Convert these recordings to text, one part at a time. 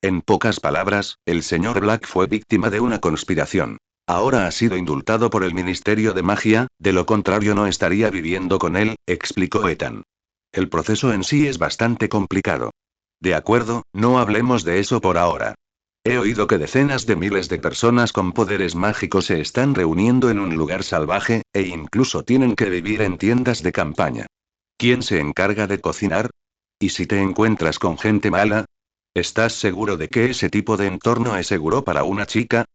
En pocas palabras, el señor Black fue víctima de una conspiración. Ahora ha sido indultado por el Ministerio de Magia, de lo contrario no estaría viviendo con él, explicó Ethan. El proceso en sí es bastante complicado. De acuerdo, no hablemos de eso por ahora. He oído que decenas de miles de personas con poderes mágicos se están reuniendo en un lugar salvaje, e incluso tienen que vivir en tiendas de campaña. ¿Quién se encarga de cocinar? ¿Y si te encuentras con gente mala? ¿Estás seguro de que ese tipo de entorno es seguro para una chica?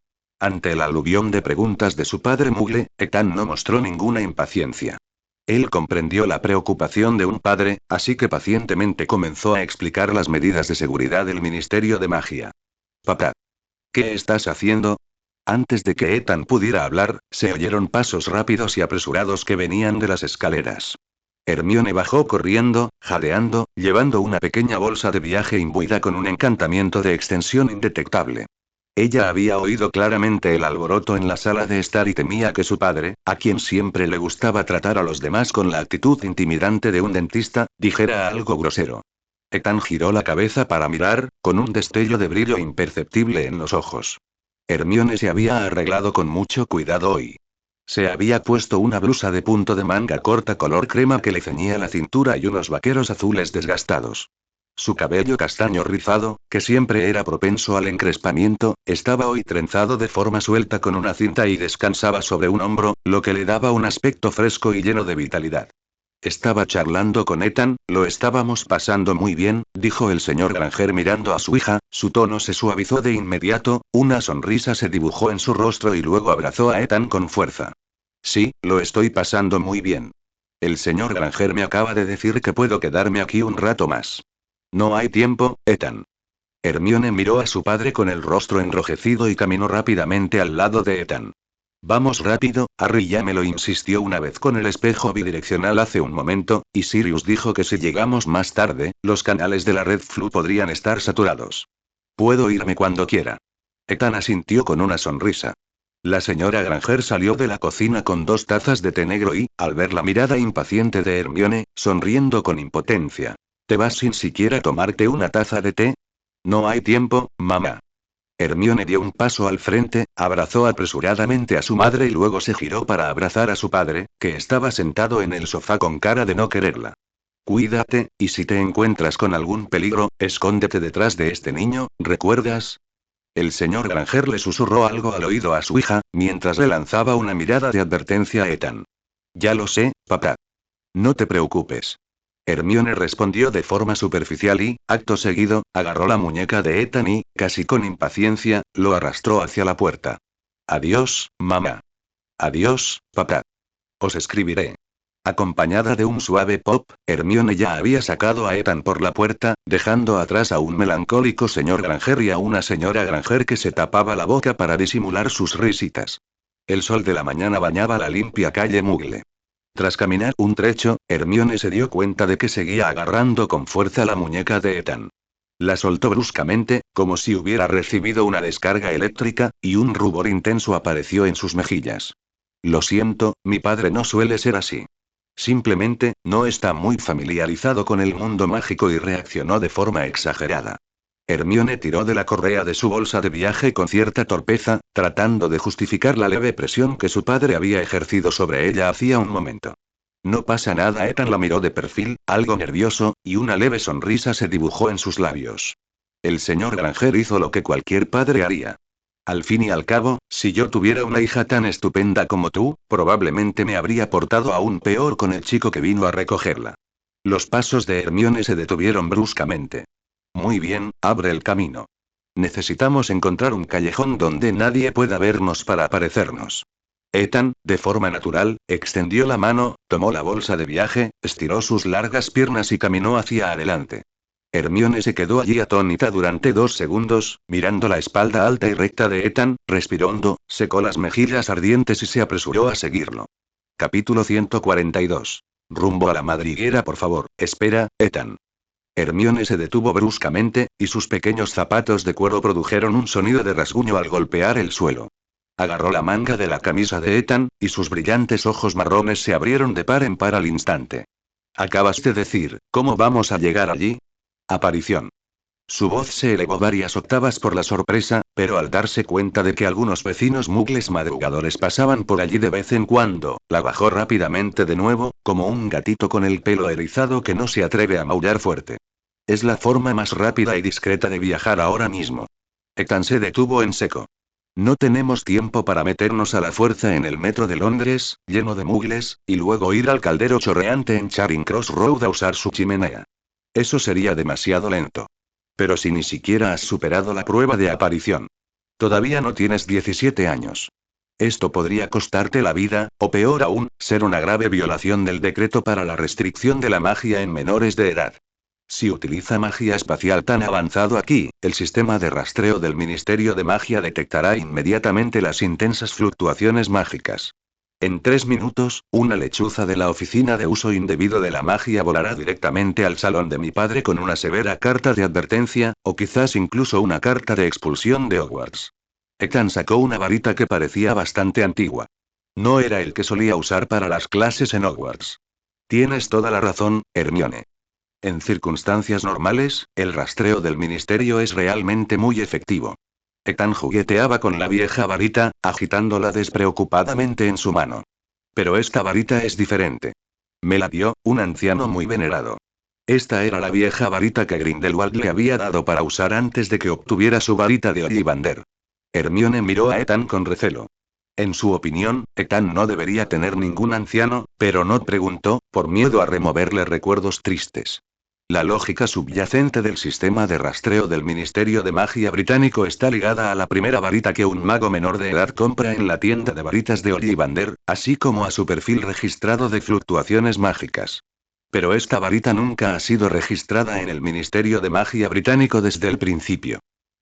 Ante el aluvión de preguntas de su padre Muggle, Ethan no mostró ninguna impaciencia. Él comprendió la preocupación de un padre, así que pacientemente comenzó a explicar las medidas de seguridad del Ministerio de Magia. Papá. ¿Qué estás haciendo? Antes de que Ethan pudiera hablar, se oyeron pasos rápidos y apresurados que venían de las escaleras. Hermione bajó corriendo, jadeando, llevando una pequeña bolsa de viaje imbuida con un encantamiento de extensión indetectable. Ella había oído claramente el alboroto en la sala de estar y temía que su padre, a quien siempre le gustaba tratar a los demás con la actitud intimidante de un dentista, dijera algo grosero. Ethan giró la cabeza para mirar, con un destello de brillo imperceptible en los ojos. Hermione se había arreglado con mucho cuidado hoy. Se había puesto una blusa de punto de manga corta color crema que le ceñía la cintura y unos vaqueros azules desgastados. Su cabello castaño rizado, que siempre era propenso al encrespamiento, estaba hoy trenzado de forma suelta con una cinta y descansaba sobre un hombro, lo que le daba un aspecto fresco y lleno de vitalidad. Estaba charlando con Ethan, lo estábamos pasando muy bien, dijo el señor Granger mirando a su hija, su tono se suavizó de inmediato, una sonrisa se dibujó en su rostro y luego abrazó a Ethan con fuerza. Sí, lo estoy pasando muy bien. El señor Granger me acaba de decir que puedo quedarme aquí un rato más. No hay tiempo, Ethan. Hermione miró a su padre con el rostro enrojecido y caminó rápidamente al lado de Ethan. Vamos rápido, Harry ya me lo insistió una vez con el espejo bidireccional hace un momento, y Sirius dijo que si llegamos más tarde, los canales de la red Flu podrían estar saturados. Puedo irme cuando quiera. Ethan asintió con una sonrisa. La señora Granger salió de la cocina con 2 tazas de té negro y, al ver la mirada impaciente de Hermione, sonriendo con impotencia. ¿Te vas sin siquiera tomarte una taza de té? No hay tiempo, mamá. Hermione dio un paso al frente, abrazó apresuradamente a su madre y luego se giró para abrazar a su padre, que estaba sentado en el sofá con cara de no quererla. Cuídate, y si te encuentras con algún peligro, escóndete detrás de este niño, ¿recuerdas? El señor Granger le susurró algo al oído a su hija, mientras le lanzaba una mirada de advertencia a Ethan. Ya lo sé, papá. No te preocupes. Hermione respondió de forma superficial y, acto seguido, agarró la muñeca de Ethan y, casi con impaciencia, lo arrastró hacia la puerta. Adiós, mamá. Adiós, papá. Os escribiré. Acompañada de un suave pop, Hermione ya había sacado a Ethan por la puerta, dejando atrás a un melancólico señor Granger y a una señora Granger que se tapaba la boca para disimular sus risitas. El sol de la mañana bañaba la limpia calle Muggle. Tras caminar un trecho, Hermione se dio cuenta de que seguía agarrando con fuerza la muñeca de Ethan. La soltó bruscamente, como si hubiera recibido una descarga eléctrica, y un rubor intenso apareció en sus mejillas. Lo siento, mi padre no suele ser así. Simplemente, no está muy familiarizado con el mundo mágico y reaccionó de forma exagerada. Hermione tiró de la correa de su bolsa de viaje con cierta torpeza, tratando de justificar la leve presión que su padre había ejercido sobre ella hacía un momento. No pasa nada, Ethan la miró de perfil, algo nervioso, y una leve sonrisa se dibujó en sus labios. El señor Granger hizo lo que cualquier padre haría. Al fin y al cabo, si yo tuviera una hija tan estupenda como tú, probablemente me habría portado aún peor con el chico que vino a recogerla. Los pasos de Hermione se detuvieron bruscamente. Muy bien, abre el camino. Necesitamos encontrar un callejón donde nadie pueda vernos para aparecernos. Ethan, de forma natural, extendió la mano, tomó la bolsa de viaje, estiró sus largas piernas y caminó hacia adelante. Hermione se quedó allí atónita durante 2 segundos, mirando la espalda alta y recta de Ethan, respiró hondo, secó las mejillas ardientes y se apresuró a seguirlo. Capítulo 142. Rumbo a la madriguera, por favor, espera, Ethan. Hermione se detuvo bruscamente, y sus pequeños zapatos de cuero produjeron un sonido de rasguño al golpear el suelo. Agarró la manga de la camisa de Ethan, y sus brillantes ojos marrones se abrieron de par en par al instante. Acabas de decir, ¿cómo vamos a llegar allí? Aparición. Su voz se elevó varias octavas por la sorpresa, pero al darse cuenta de que algunos vecinos mugles madrugadores pasaban por allí de vez en cuando, la bajó rápidamente de nuevo, como un gatito con el pelo erizado que no se atreve a maullar fuerte. Es la forma más rápida y discreta de viajar ahora mismo. Ethan se detuvo en seco. No tenemos tiempo para meternos a la fuerza en el metro de Londres, lleno de mugles, y luego ir al caldero chorreante en Charing Cross Road a usar su chimenea. Eso sería demasiado lento. Pero si ni siquiera has superado la prueba de aparición. Todavía no tienes 17 años. Esto podría costarte la vida, o peor aún, ser una grave violación del decreto para la restricción de la magia en menores de edad. Si utiliza magia espacial tan avanzado aquí, el sistema de rastreo del Ministerio de Magia detectará inmediatamente las intensas fluctuaciones mágicas. En 3 minutos, una lechuza de la oficina de uso indebido de la magia volará directamente al salón de mi padre con una severa carta de advertencia, o quizás incluso una carta de expulsión de Hogwarts. Ethan sacó una varita que parecía bastante antigua. No era el que solía usar para las clases en Hogwarts. Tienes toda la razón, Hermione. En circunstancias normales, el rastreo del ministerio es realmente muy efectivo. Ethan jugueteaba con la vieja varita, agitándola despreocupadamente en su mano. Pero esta varita es diferente. Me la dio un anciano muy venerado. Esta era la vieja varita que Grindelwald le había dado para usar antes de que obtuviera su varita de Ollivander. Hermione miró a Ethan con recelo. En su opinión, Ethan no debería tener ningún anciano, pero no preguntó, por miedo a removerle recuerdos tristes. La lógica subyacente del sistema de rastreo del Ministerio de Magia británico está ligada a la primera varita que un mago menor de edad compra en la tienda de varitas de Ollivander, así como a su perfil registrado de fluctuaciones mágicas. Pero esta varita nunca ha sido registrada en el Ministerio de Magia británico desde el principio.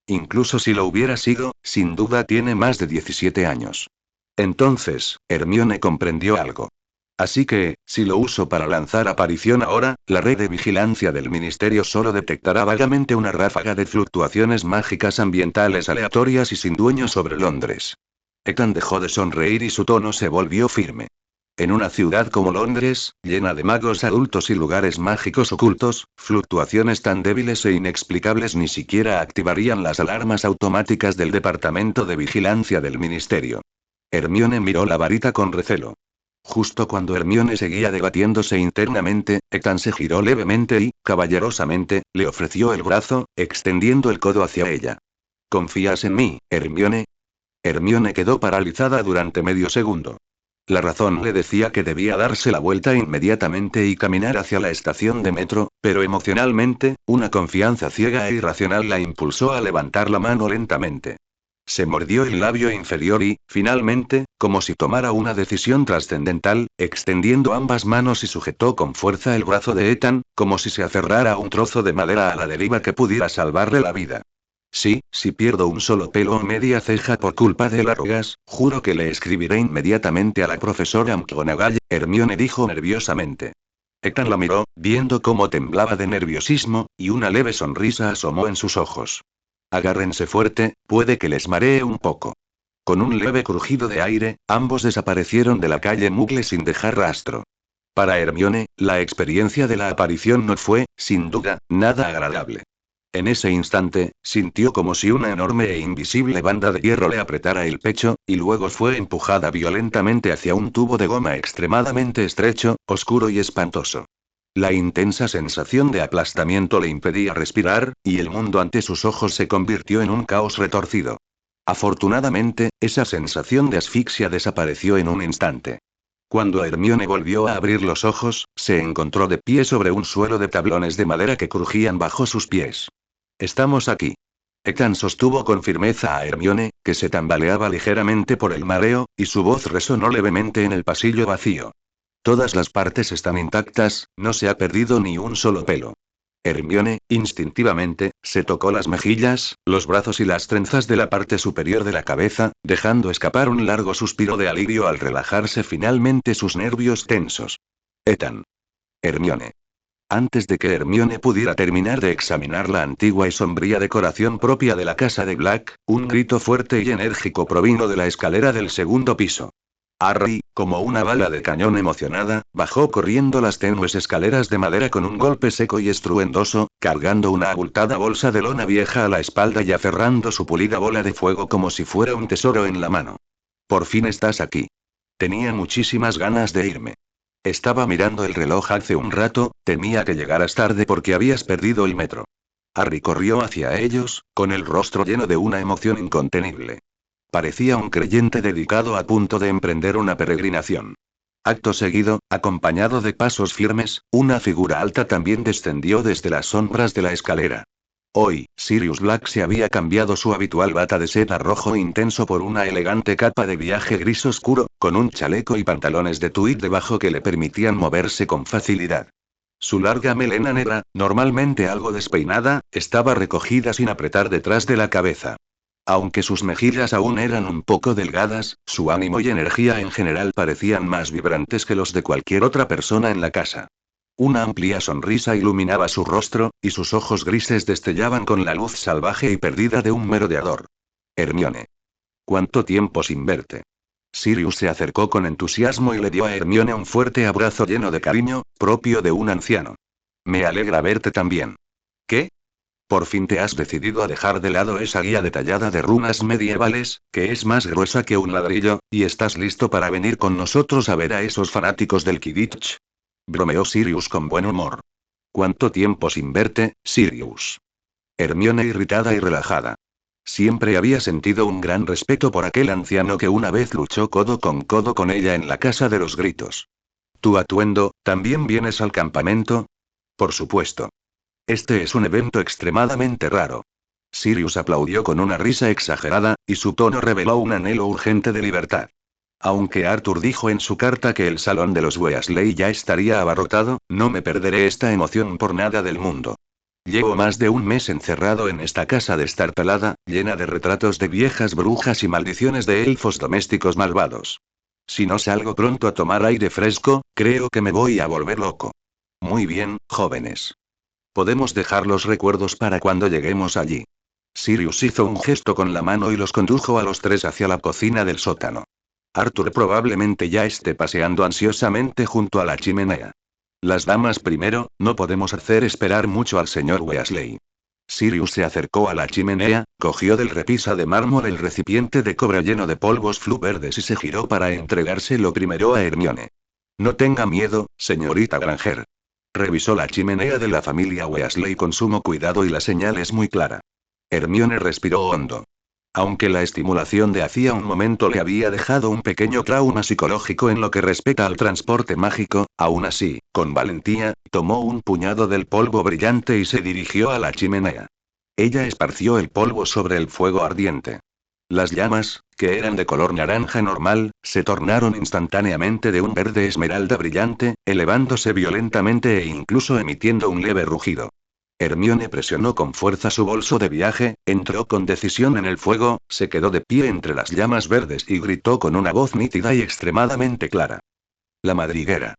Incluso si lo hubiera sido, sin duda tiene más de 17 años. Entonces, Hermione comprendió algo. Así que, si lo uso para lanzar aparición ahora, la red de vigilancia del ministerio solo detectará vagamente una ráfaga de fluctuaciones mágicas ambientales aleatorias y sin dueño sobre Londres. Ethan dejó de sonreír y su tono se volvió firme. En una ciudad como Londres, llena de magos adultos y lugares mágicos ocultos, fluctuaciones tan débiles e inexplicables ni siquiera activarían las alarmas automáticas del Departamento de Vigilancia del Ministerio. Hermione miró la varita con recelo. Justo cuando Hermione seguía debatiéndose internamente, Ethan se giró levemente y, caballerosamente, le ofreció el brazo, extendiendo el codo hacia ella. ¿Confías en mí, Hermione? Hermione quedó paralizada durante medio segundo. La razón le decía que debía darse la vuelta inmediatamente y caminar hacia la estación de metro, pero emocionalmente, una confianza ciega e irracional la impulsó a levantar la mano lentamente. Se mordió el labio inferior y, finalmente, como si tomara una decisión trascendental, extendiendo ambas manos y sujetó con fuerza el brazo de Ethan, como si se aferrara a un trozo de madera a la deriva que pudiera salvarle la vida. Sí, si pierdo un solo pelo o media ceja por culpa de las arrugas, juro que le escribiré inmediatamente a la profesora McGonagall, Hermione dijo nerviosamente. Ethan la miró, viendo cómo temblaba de nerviosismo, y una leve sonrisa asomó en sus ojos. Agárrense fuerte, puede que les maree un poco. Con un leve crujido de aire, ambos desaparecieron de la calle Mugle sin dejar rastro. Para Hermione, la experiencia de la aparición no fue, sin duda, nada agradable. En ese instante, sintió como si una enorme e invisible banda de hierro le apretara el pecho, y luego fue empujada violentamente hacia un tubo de goma extremadamente estrecho, oscuro y espantoso. La intensa sensación de aplastamiento le impedía respirar, y el mundo ante sus ojos se convirtió en un caos retorcido. Afortunadamente, esa sensación de asfixia desapareció en un instante. Cuando Hermione volvió a abrir los ojos, se encontró de pie sobre un suelo de tablones de madera que crujían bajo sus pies. Estamos aquí. Ethan sostuvo con firmeza a Hermione, que se tambaleaba ligeramente por el mareo, y su voz resonó levemente en el pasillo vacío. Todas las partes están intactas, no se ha perdido ni un solo pelo. Hermione, instintivamente, se tocó las mejillas, los brazos y las trenzas de la parte superior de la cabeza, dejando escapar un largo suspiro de alivio al relajarse finalmente sus nervios tensos. Ethan. Hermione. Antes de que Hermione pudiera terminar de examinar la antigua y sombría decoración propia de la casa de Black, un grito fuerte y enérgico provino de la escalera del segundo piso. Harry, como una bala de cañón emocionada, bajó corriendo las tenues escaleras de madera con un golpe seco y estruendoso, cargando una abultada bolsa de lona vieja a la espalda y aferrando su pulida bola de fuego como si fuera un tesoro en la mano. Por fin estás aquí. Tenía muchísimas ganas de irme. Estaba mirando el reloj hace un rato, temía que llegaras tarde porque habías perdido el metro. Harry corrió hacia ellos, con el rostro lleno de una emoción incontenible. Parecía un creyente dedicado a punto de emprender una peregrinación. Acto seguido, acompañado de pasos firmes, una figura alta también descendió desde las sombras de la escalera. Hoy, Sirius Black se había cambiado su habitual bata de seda rojo intenso por una elegante capa de viaje gris oscuro, con un chaleco y pantalones de tweed debajo que le permitían moverse con facilidad. Su larga melena negra, normalmente algo despeinada, estaba recogida sin apretar detrás de la cabeza. Aunque sus mejillas aún eran un poco delgadas, su ánimo y energía en general parecían más vibrantes que los de cualquier otra persona en la casa. Una amplia sonrisa iluminaba su rostro, y sus ojos grises destellaban con la luz salvaje y perdida de un merodeador. Hermione. ¿Cuánto tiempo sin verte? Sirius se acercó con entusiasmo y le dio a Hermione un fuerte abrazo lleno de cariño, propio de un anciano. Me alegra verte también. ¿Qué? Por fin te has decidido a dejar de lado esa guía detallada de runas medievales, que es más gruesa que un ladrillo, y estás listo para venir con nosotros a ver a esos fanáticos del Quidditch. Bromeó Sirius con buen humor. ¿Cuánto tiempo sin verte, Sirius? Hermione irritada y relajada. Siempre había sentido un gran respeto por aquel anciano que una vez luchó codo con ella en la Casa de los Gritos. ¿Tu atuendo, también vienes al campamento? Por supuesto. Este es un evento extremadamente raro. Sirius aplaudió con una risa exagerada, y su tono reveló un anhelo urgente de libertad. Aunque Arthur dijo en su carta que el salón de los Weasley ya estaría abarrotado, no me perderé esta emoción por nada del mundo. Llevo más de un mes encerrado en esta casa destartalada, llena de retratos de viejas brujas y maldiciones de elfos domésticos malvados. Si no salgo pronto a tomar aire fresco, creo que me voy a volver loco. Muy bien, jóvenes. Podemos dejar los recuerdos para cuando lleguemos allí. Sirius hizo un gesto con la mano y los condujo a los tres hacia la cocina del sótano. Arthur probablemente ya esté paseando ansiosamente junto a la chimenea. Las damas primero, no podemos hacer esperar mucho al señor Weasley. Sirius se acercó a la chimenea, cogió del repisa de mármol el recipiente de cobre lleno de polvos flu verdes y se giró para entregárselo primero a Hermione. No tenga miedo, señorita Granger. Revisó la chimenea de la familia Weasley con sumo cuidado y la señal es muy clara. Hermione respiró hondo. Aunque la estimulación de hacía un momento le había dejado un pequeño trauma psicológico en lo que respecta al transporte mágico, aún así, con valentía, tomó un puñado del polvo brillante y se dirigió a la chimenea. Ella esparció el polvo sobre el fuego ardiente. Las llamas, que eran de color naranja normal, se tornaron instantáneamente de un verde esmeralda brillante, elevándose violentamente e incluso emitiendo un leve rugido. Hermione presionó con fuerza su bolso de viaje, entró con decisión en el fuego, se quedó de pie entre las llamas verdes y gritó con una voz nítida y extremadamente clara. La madriguera.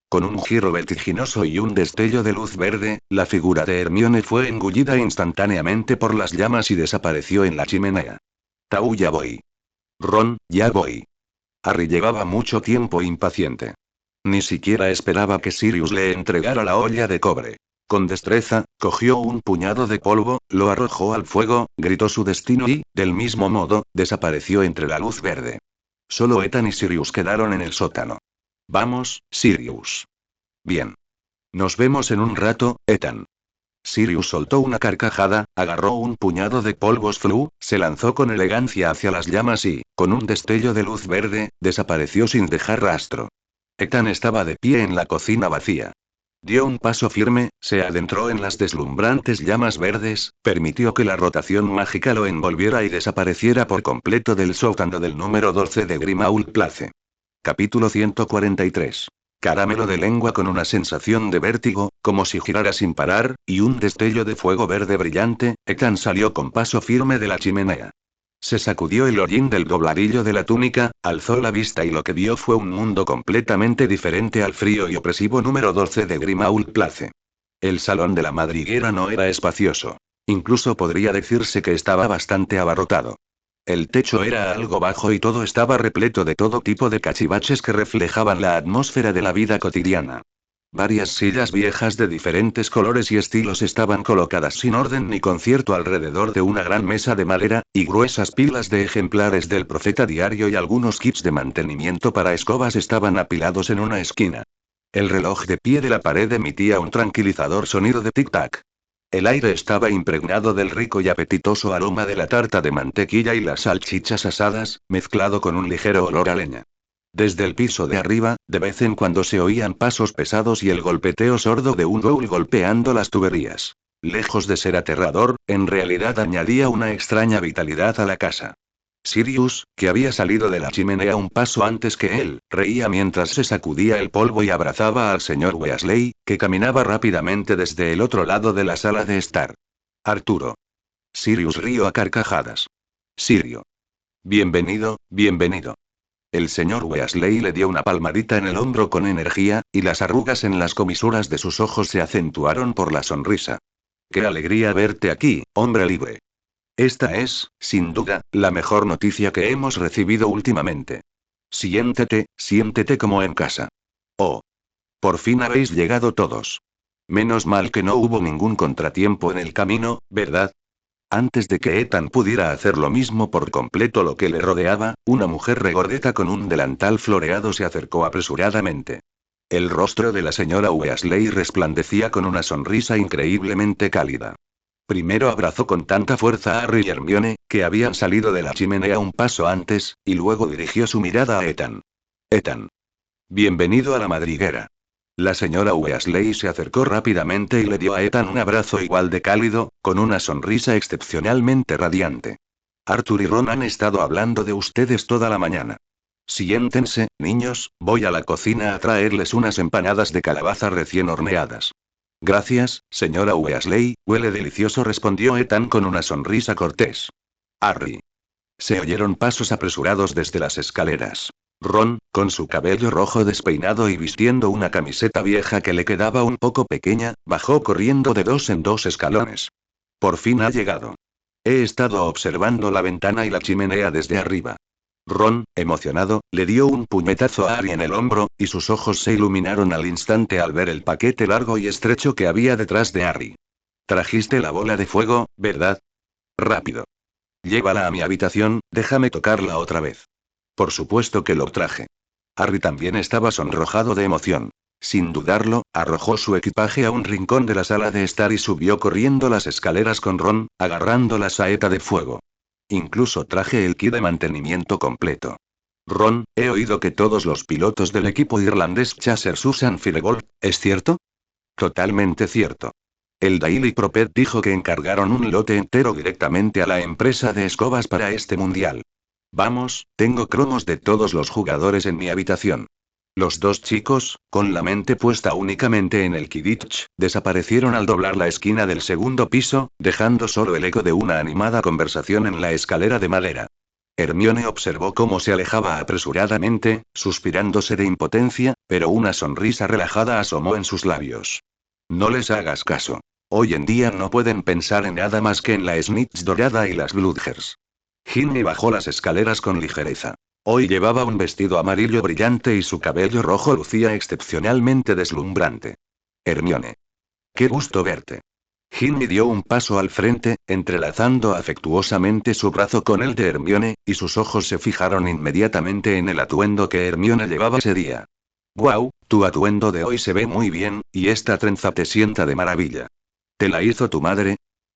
Con un giro vertiginoso y un destello de luz verde, la figura de Hermione fue engullida instantáneamente por las llamas y desapareció en la chimenea. Tau, ya voy. Ron, ya voy. Harry llevaba mucho tiempo impaciente. Ni siquiera esperaba que Sirius le entregara la olla de cobre. Con destreza, cogió un puñado de polvo, lo arrojó al fuego, gritó su destino y, del mismo modo, desapareció entre la luz verde. Solo Ethan y Sirius quedaron en el sótano. Vamos, Sirius. Bien. Nos vemos en un rato, Ethan. Sirius soltó una carcajada, agarró un puñado de polvos flu, se lanzó con elegancia hacia las llamas y, con un destello de luz verde, desapareció sin dejar rastro. Ethan estaba de pie en la cocina vacía. Dio un paso firme, se adentró en las deslumbrantes llamas verdes, permitió que la rotación mágica lo envolviera y desapareciera por completo del sótano del número 12 de Grimmauld Place. Capítulo 143. Caramelo de lengua con una sensación de vértigo, como si girara sin parar, y un destello de fuego verde brillante, Ethan salió con paso firme de la chimenea. Se sacudió el hollín del dobladillo de la túnica, alzó la vista y lo que vio fue un mundo completamente diferente al frío y opresivo número 12 de Grimmauld Place. El salón de la madriguera no era espacioso. Incluso podría decirse que estaba bastante abarrotado. El techo era algo bajo y todo estaba repleto de todo tipo de cachivaches que reflejaban la atmósfera de la vida cotidiana. Varias sillas viejas de diferentes colores y estilos estaban colocadas sin orden ni concierto alrededor de una gran mesa de madera, y gruesas pilas de ejemplares del Profeta Diario y algunos kits de mantenimiento para escobas estaban apilados en una esquina. El reloj de pie de la pared emitía un tranquilizador sonido de tic-tac. El aire estaba impregnado del rico y apetitoso aroma de la tarta de mantequilla y las salchichas asadas, mezclado con un ligero olor a leña. Desde el piso de arriba, de vez en cuando se oían pasos pesados y el golpeteo sordo de un baúl golpeando las tuberías. Lejos de ser aterrador, en realidad añadía una extraña vitalidad a la casa. Sirius, que había salido de la chimenea un paso antes que él, reía mientras se sacudía el polvo y abrazaba al señor Weasley, que caminaba rápidamente desde el otro lado de la sala de estar. Arturo. Sirius rió a carcajadas. Sirio. Bienvenido, bienvenido. El señor Weasley le dio una palmadita en el hombro con energía, y las arrugas en las comisuras de sus ojos se acentuaron por la sonrisa. Qué alegría verte aquí, hombre libre. Esta es, sin duda, la mejor noticia que hemos recibido últimamente. Siéntete como en casa. Oh. Por fin habéis llegado todos. Menos mal que no hubo ningún contratiempo en el camino, ¿verdad? Antes de que Ethan pudiera hacer lo mismo por completo lo que le rodeaba, una mujer regordeta con un delantal floreado se acercó apresuradamente. El rostro de la señora Weasley resplandecía con una sonrisa increíblemente cálida. Primero abrazó con tanta fuerza a Harry y Hermione, que habían salido de la chimenea un paso antes, y luego dirigió su mirada a Ethan. Ethan. Bienvenido a la madriguera. La señora Weasley se acercó rápidamente y le dio a Ethan un abrazo igual de cálido, con una sonrisa excepcionalmente radiante. Arthur y Ron han estado hablando de ustedes toda la mañana. Siéntense, niños, voy a la cocina a traerles unas empanadas de calabaza recién horneadas. Gracias, señora Weasley, huele delicioso, respondió Ethan con una sonrisa cortés. Harry. Se oyeron pasos apresurados desde las escaleras. Ron, con su cabello rojo despeinado y vistiendo una camiseta vieja que le quedaba un poco pequeña, bajó corriendo de 2 en 2 escalones. Por fin ha llegado. He estado observando la ventana y la chimenea desde arriba. Ron, emocionado, le dio un puñetazo a Harry en el hombro, y sus ojos se iluminaron al instante al ver el paquete largo y estrecho que había detrás de Harry. Trajiste la bola de fuego, ¿verdad? Rápido. Llévala a mi habitación, déjame tocarla otra vez. Por supuesto que lo traje. Harry también estaba sonrojado de emoción. Sin dudarlo, arrojó su equipaje a un rincón de la sala de estar y subió corriendo las escaleras con Ron, agarrando la saeta de fuego. Incluso traje el kit de mantenimiento completo. Ron, he oído que todos los pilotos del equipo irlandés Chasers usan Firebolt, ¿es cierto? Totalmente cierto. El Daily Prophet dijo que encargaron un lote entero directamente a la empresa de escobas para este mundial. Vamos, tengo cromos de todos los jugadores en mi habitación. Los dos chicos, con la mente puesta únicamente en el Quidditch, desaparecieron al doblar la esquina del segundo piso, dejando solo el eco de una animada conversación en la escalera de madera. Hermione observó cómo se alejaba apresuradamente, suspirándose de impotencia, pero una sonrisa relajada asomó en sus labios. No les hagas caso. Hoy en día no pueden pensar en nada más que en la Snitch dorada y las Bludgers. Ginny bajó las escaleras con ligereza. Hoy llevaba un vestido amarillo brillante y su cabello rojo lucía excepcionalmente deslumbrante. Hermione. Qué gusto verte. Ginny dio un paso al frente, entrelazando afectuosamente su brazo con el de Hermione, y sus ojos se fijaron inmediatamente en el atuendo que Hermione llevaba ese día. «Guau, tu atuendo de hoy se ve muy bien, y esta trenza te sienta de maravilla. ¿Te la hizo tu madre?»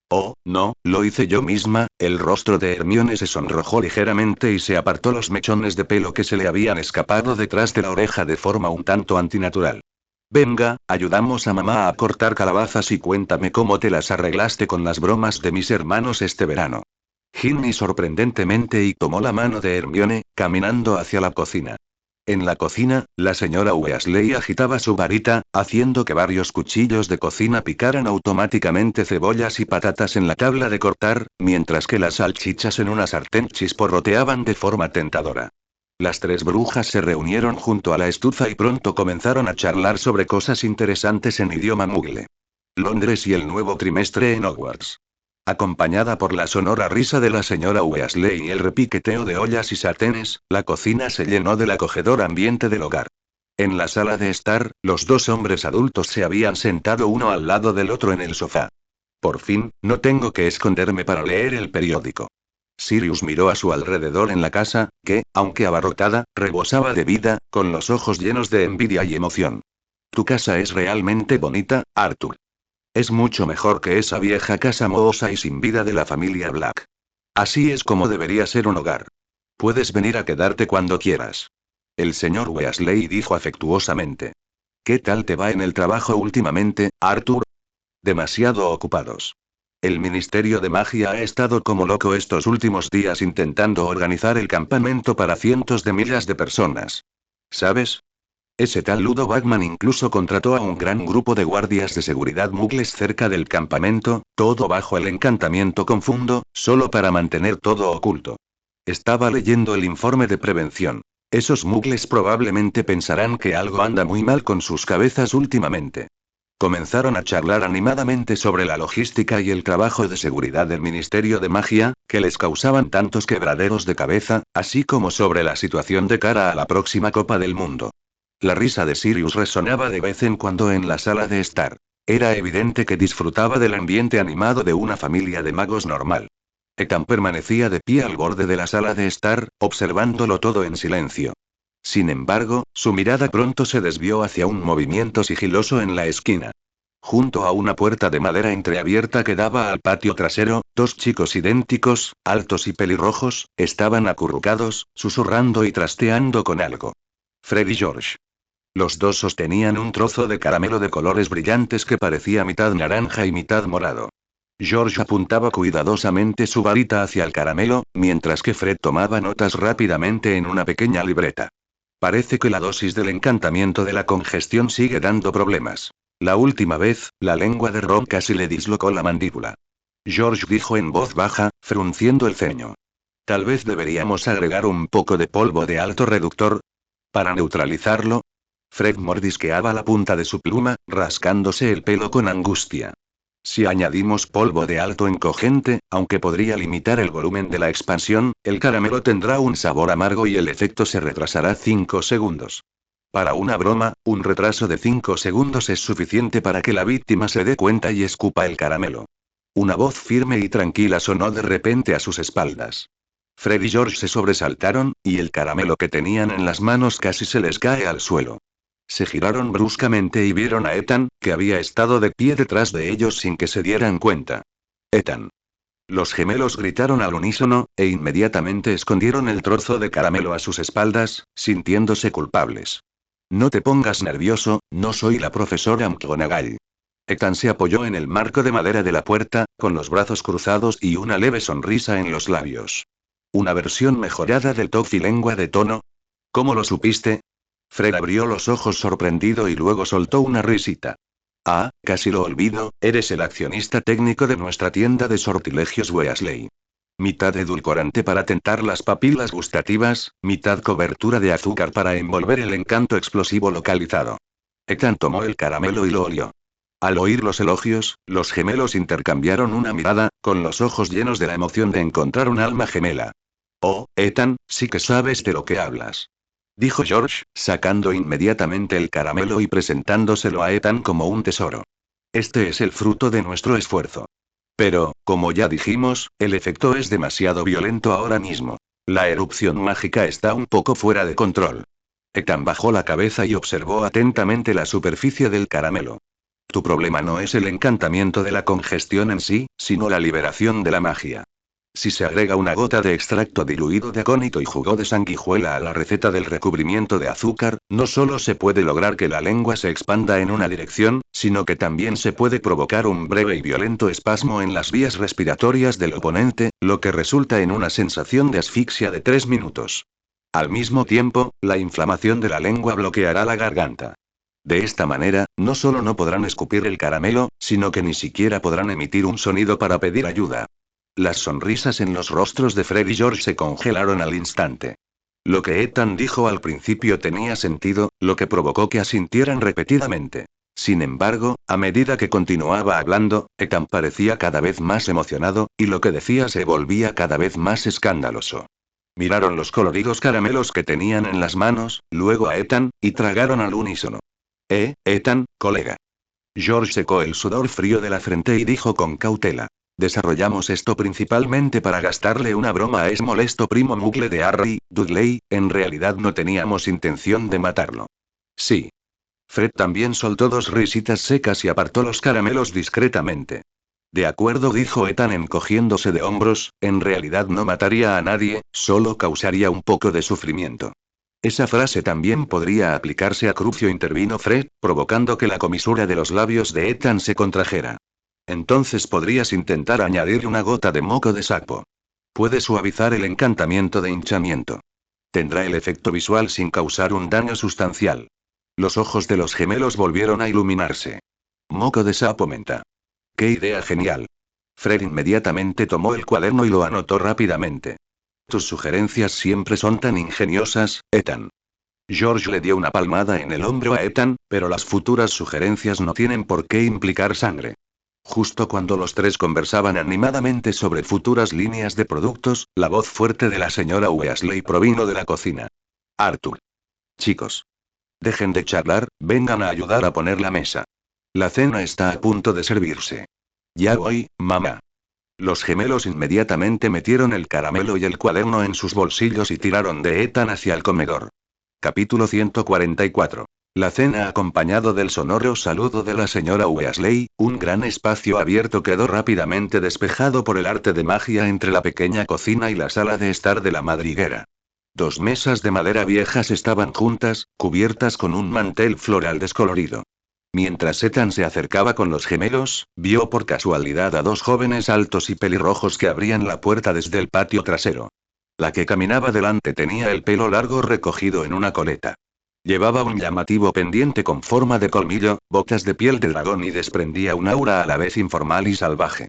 «Oh, no, lo hice yo misma». El rostro de Hermione se sonrojó ligeramente y se apartó los mechones de pelo que se le habían escapado detrás de la oreja de forma un tanto antinatural. «Venga, ayudamos a mamá a cortar calabazas y cuéntame cómo te las arreglaste con las bromas de mis hermanos este verano». Ginny sorprendentemente y tomó la mano de Hermione, caminando hacia la cocina. En la cocina, la señora Weasley agitaba su varita, haciendo que varios cuchillos de cocina picaran automáticamente cebollas y patatas en la tabla de cortar, mientras que las salchichas en una sartén chisporroteaban de forma tentadora. Las tres brujas se reunieron junto a la estufa y pronto comenzaron a charlar sobre cosas interesantes en idioma mugle. Londres y el nuevo trimestre en Hogwarts. Acompañada por la sonora risa de la señora Weasley y el repiqueteo de ollas y sartenes, la cocina se llenó del acogedor ambiente del hogar. En la sala de estar, los dos hombres adultos se habían sentado uno al lado del otro en el sofá. Por fin, no tengo que esconderme para leer el periódico. Sirius miró a su alrededor en la casa, que, aunque abarrotada, rebosaba de vida, con los ojos llenos de envidia y emoción. Tu casa es realmente bonita, Arthur. Es mucho mejor que esa vieja casa mohosa y sin vida de la familia Black. Así es como debería ser un hogar. Puedes venir a quedarte cuando quieras. El señor Weasley dijo afectuosamente. ¿Qué tal te va en el trabajo últimamente, Arthur? Demasiado ocupados. El Ministerio de Magia ha estado como loco estos últimos días intentando organizar el campamento para cientos de miles de personas. ¿Sabes? Ese tal Ludo Bagman incluso contrató a un gran grupo de guardias de seguridad muggles cerca del campamento, todo bajo el encantamiento confundo, solo para mantener todo oculto. Estaba leyendo el informe de prevención. Esos muggles probablemente pensarán que algo anda muy mal con sus cabezas últimamente. Comenzaron a charlar animadamente sobre la logística y el trabajo de seguridad del Ministerio de Magia, que les causaban tantos quebraderos de cabeza, así como sobre la situación de cara a la próxima Copa del Mundo. La risa de Sirius resonaba de vez en cuando en la sala de estar. Era evidente que disfrutaba del ambiente animado de una familia de magos normal. Ethan permanecía de pie al borde de la sala de estar, observándolo todo en silencio. Sin embargo, su mirada pronto se desvió hacia un movimiento sigiloso en la esquina. Junto a una puerta de madera entreabierta que daba al patio trasero, dos chicos idénticos, altos y pelirrojos, estaban acurrucados, susurrando y trasteando con algo. Fred y George. Los dos sostenían un trozo de caramelo de colores brillantes que parecía mitad naranja y mitad morado. George apuntaba cuidadosamente su varita hacia el caramelo, mientras que Fred tomaba notas rápidamente en una pequeña libreta. Parece que la dosis del encantamiento de la congestión sigue dando problemas. La última vez, la lengua de Ron casi le dislocó la mandíbula. George dijo en voz baja, frunciendo el ceño. Tal vez deberíamos agregar un poco de polvo de alto reductor. ¿Para neutralizarlo? Fred mordisqueaba la punta de su pluma, rascándose el pelo con angustia. Si añadimos polvo de alto encogente, aunque podría limitar el volumen de la expansión, el caramelo tendrá un sabor amargo y el efecto se retrasará 5 segundos. Para una broma, un retraso de 5 segundos es suficiente para que la víctima se dé cuenta y escupa el caramelo. Una voz firme y tranquila sonó de repente a sus espaldas. Fred y George se sobresaltaron, y el caramelo que tenían en las manos casi se les cae al suelo. Se giraron bruscamente y vieron a Ethan, que había estado de pie detrás de ellos sin que se dieran cuenta. Ethan. Los gemelos gritaron al unísono, e inmediatamente escondieron el trozo de caramelo a sus espaldas, sintiéndose culpables. No te pongas nervioso, no soy la profesora McGonagall. Ethan se apoyó en el marco de madera de la puerta, con los brazos cruzados y una leve sonrisa en los labios. ¿Una versión mejorada del toffee lengua de tono? ¿Cómo lo supiste? Fred abrió los ojos sorprendido y luego soltó una risita. Ah, casi lo olvido, eres el accionista técnico de nuestra tienda de sortilegios Weasley. Mitad edulcorante para tentar las papilas gustativas, mitad cobertura de azúcar para envolver el encanto explosivo localizado. Ethan tomó el caramelo y lo olió. Al oír los elogios, los gemelos intercambiaron una mirada, con los ojos llenos de la emoción de encontrar un alma gemela. Oh, Ethan, sí que sabes de lo que hablas. Dijo George, sacando inmediatamente el caramelo y presentándoselo a Ethan como un tesoro. Este es el fruto de nuestro esfuerzo. Pero, como ya dijimos, el efecto es demasiado violento ahora mismo. La erupción mágica está un poco fuera de control. Ethan bajó la cabeza y observó atentamente la superficie del caramelo. Tu problema no es el encantamiento de la congestión en sí, sino la liberación de la magia. Si se agrega una gota de extracto diluido de acónito y jugo de sanguijuela a la receta del recubrimiento de azúcar, no solo se puede lograr que la lengua se expanda en una dirección, sino que también se puede provocar un breve y violento espasmo en las vías respiratorias del oponente, lo que resulta en una sensación de asfixia de 3 minutos. Al mismo tiempo, la inflamación de la lengua bloqueará la garganta. De esta manera, no solo no podrán escupir el caramelo, sino que ni siquiera podrán emitir un sonido para pedir ayuda. Las sonrisas en los rostros de Fred y George se congelaron al instante. Lo que Ethan dijo al principio tenía sentido, lo que provocó que asintieran repetidamente. Sin embargo, a medida que continuaba hablando, Ethan parecía cada vez más emocionado, y lo que decía se volvía cada vez más escandaloso. Miraron los coloridos caramelos que tenían en las manos, luego a Ethan, y tragaron al unísono. Ethan, colega. George secó el sudor frío de la frente y dijo con cautela. Desarrollamos esto principalmente para gastarle una broma a ese molesto primo Muggle de Harry, Dudley, en realidad no teníamos intención de matarlo. Sí. Fred también soltó dos risitas secas y apartó los caramelos discretamente. De acuerdo, dijo Ethan encogiéndose de hombros, en realidad no mataría a nadie, solo causaría un poco de sufrimiento. Esa frase también podría aplicarse a Crucio, intervino Fred, provocando que la comisura de los labios de Ethan se contrajera. Entonces podrías intentar añadir una gota de moco de sapo. Puede suavizar el encantamiento de hinchamiento. Tendrá el efecto visual sin causar un daño sustancial. Los ojos de los gemelos volvieron a iluminarse. Moco de sapo menta. ¡Qué idea genial! Fred inmediatamente tomó el cuaderno y lo anotó rápidamente. Tus sugerencias siempre son tan ingeniosas, Ethan. George le dio una palmada en el hombro a Ethan, pero las futuras sugerencias no tienen por qué implicar sangre. Justo cuando los tres conversaban animadamente sobre futuras líneas de productos, la voz fuerte de la señora Weasley provino de la cocina. Arthur. Chicos. Dejen de charlar, vengan a ayudar a poner la mesa. La cena está a punto de servirse. Ya voy, mamá. Los gemelos inmediatamente metieron el caramelo y el cuaderno en sus bolsillos y tiraron de Ethan hacia el comedor. Capítulo 144. La cena, acompañado del sonoro saludo de la señora Weasley, un gran espacio abierto quedó rápidamente despejado por el arte de magia entre la pequeña cocina y la sala de estar de la madriguera. Dos mesas de madera viejas estaban juntas, cubiertas con un mantel floral descolorido. Mientras Ethan se acercaba con los gemelos, vio por casualidad a dos jóvenes altos y pelirrojos que abrían la puerta desde el patio trasero. La que caminaba delante tenía el pelo largo recogido en una coleta. Llevaba un llamativo pendiente con forma de colmillo, botas de piel de dragón y desprendía un aura a la vez informal y salvaje.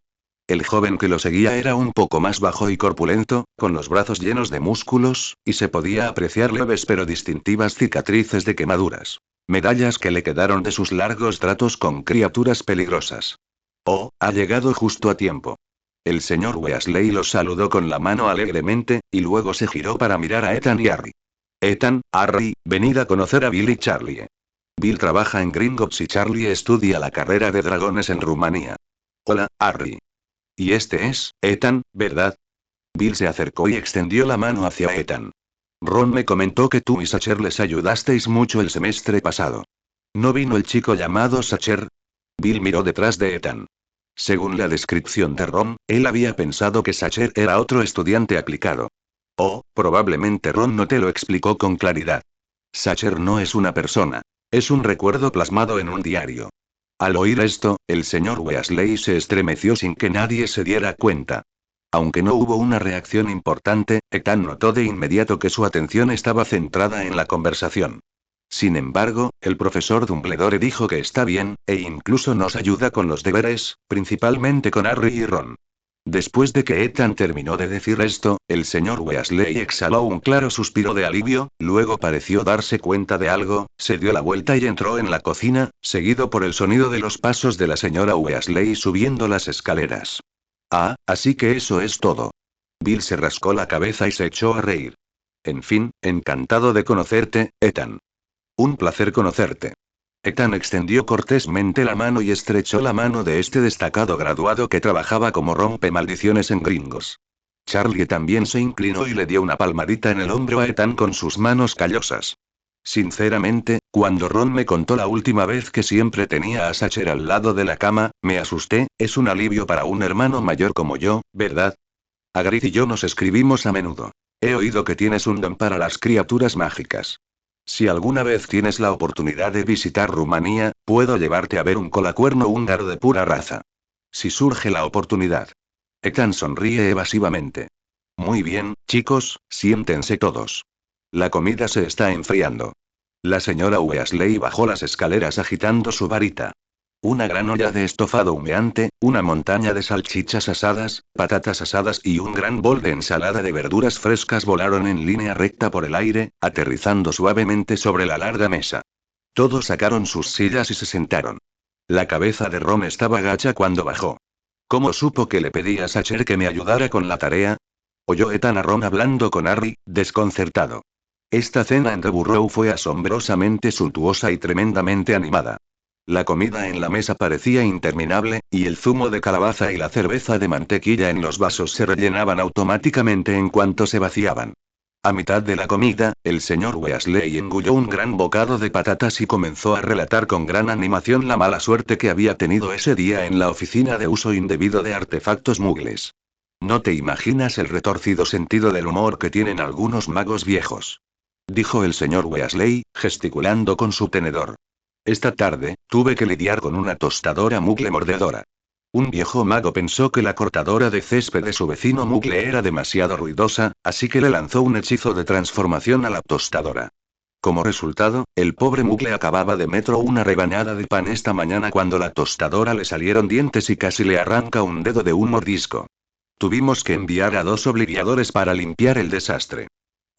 El joven que lo seguía era un poco más bajo y corpulento, con los brazos llenos de músculos, y se podía apreciar leves pero distintivas cicatrices de quemaduras. Medallas que le quedaron de sus largos tratos con criaturas peligrosas. Oh, ha llegado justo a tiempo. El señor Weasley los saludó con la mano alegremente, y luego se giró para mirar a Ethan y Harry. Ethan, Harry, venid a conocer a Bill y Charlie. Bill trabaja en Gringotts y Charlie estudia la carrera de dragones en Rumanía. Hola, Harry. Y este es, Ethan, ¿verdad? Bill se acercó y extendió la mano hacia Ethan. Ron me comentó que tú y Sacher les ayudasteis mucho el semestre pasado. ¿No vino el chico llamado Sacher? Bill miró detrás de Ethan. Según la descripción de Ron, él había pensado que Sacher era otro estudiante aplicado. Oh, probablemente Ron no te lo explicó con claridad. Sacher no es una persona. Es un recuerdo plasmado en un diario. Al oír esto, el señor Weasley se estremeció sin que nadie se diera cuenta. Aunque no hubo una reacción importante, Ethan notó de inmediato que su atención estaba centrada en la conversación. Sin embargo, el profesor Dumbledore dijo que está bien, e incluso nos ayuda con los deberes, principalmente con Harry y Ron. Después de que Ethan terminó de decir esto, el señor Weasley exhaló un claro suspiro de alivio, luego pareció darse cuenta de algo, se dio la vuelta y entró en la cocina, seguido por el sonido de los pasos de la señora Weasley subiendo las escaleras. Ah, así que eso es todo. Bill se rascó la cabeza y se echó a reír. En fin, encantado de conocerte, Ethan. Un placer conocerte. Ethan extendió cortésmente la mano y estrechó la mano de este destacado graduado que trabajaba como rompemaldiciones en Gringos. Charlie también se inclinó y le dio una palmadita en el hombro a Ethan con sus manos callosas. Sinceramente, cuando Ron me contó la última vez que siempre tenía a Sacher al lado de la cama, me asusté. Es un alivio para un hermano mayor como yo, ¿verdad? Hagrid y yo nos escribimos a menudo. He oído que tienes un don para las criaturas mágicas. Si alguna vez tienes la oportunidad de visitar Rumanía, puedo llevarte a ver un colacuerno húngaro de pura raza. Si surge la oportunidad. Ethan sonríe evasivamente. Muy bien, chicos, siéntense todos. La comida se está enfriando. La señora Weasley bajó las escaleras agitando su varita. Una gran olla de estofado humeante, una montaña de salchichas asadas, patatas asadas y un gran bol de ensalada de verduras frescas volaron en línea recta por el aire, aterrizando suavemente sobre la larga mesa. Todos sacaron sus sillas y se sentaron. La cabeza de Ron estaba gacha cuando bajó. ¿Cómo supo que le pedías a Cher que me ayudara con la tarea? Oyó Ethan a Ron hablando con Harry, desconcertado. Esta cena en The Burrow fue asombrosamente suntuosa y tremendamente animada. La comida en la mesa parecía interminable, y el zumo de calabaza y la cerveza de mantequilla en los vasos se rellenaban automáticamente en cuanto se vaciaban. A mitad de la comida, el señor Weasley engulló un gran bocado de patatas y comenzó a relatar con gran animación la mala suerte que había tenido ese día en la oficina de uso indebido de artefactos muggles. No te imaginas el retorcido sentido del humor que tienen algunos magos viejos, dijo el señor Weasley, gesticulando con su tenedor. Esta tarde, tuve que lidiar con una tostadora muggle mordedora. Un viejo mago pensó que la cortadora de césped de su vecino muggle era demasiado ruidosa, así que le lanzó un hechizo de transformación a la tostadora. Como resultado, el pobre muggle acababa de meter una rebanada de pan esta mañana cuando la tostadora le salieron dientes y casi le arranca un dedo de un mordisco. Tuvimos que enviar a 2 obliviadores para limpiar el desastre.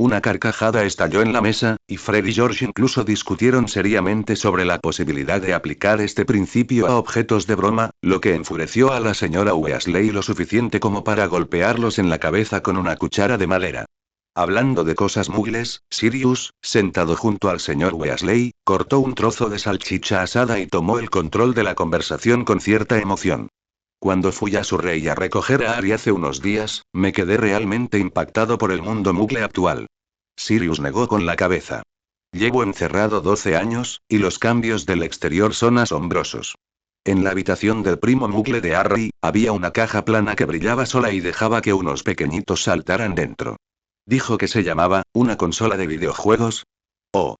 Una carcajada estalló en la mesa, y Fred y George incluso discutieron seriamente sobre la posibilidad de aplicar este principio a objetos de broma, lo que enfureció a la señora Weasley lo suficiente como para golpearlos en la cabeza con una cuchara de madera. Hablando de cosas muggles, Sirius, sentado junto al señor Weasley, cortó un trozo de salchicha asada y tomó el control de la conversación con cierta emoción. Cuando fui a Surrey a recoger a Harry hace unos días, me quedé realmente impactado por el mundo muggle actual. Sirius negó con la cabeza. Llevo encerrado 12 años, y los cambios del exterior son asombrosos. En la habitación del primo muggle de Harry, había una caja plana que brillaba sola y dejaba que unos pequeñitos saltaran dentro. Dijo que se llamaba, ¿una consola de videojuegos? Oh.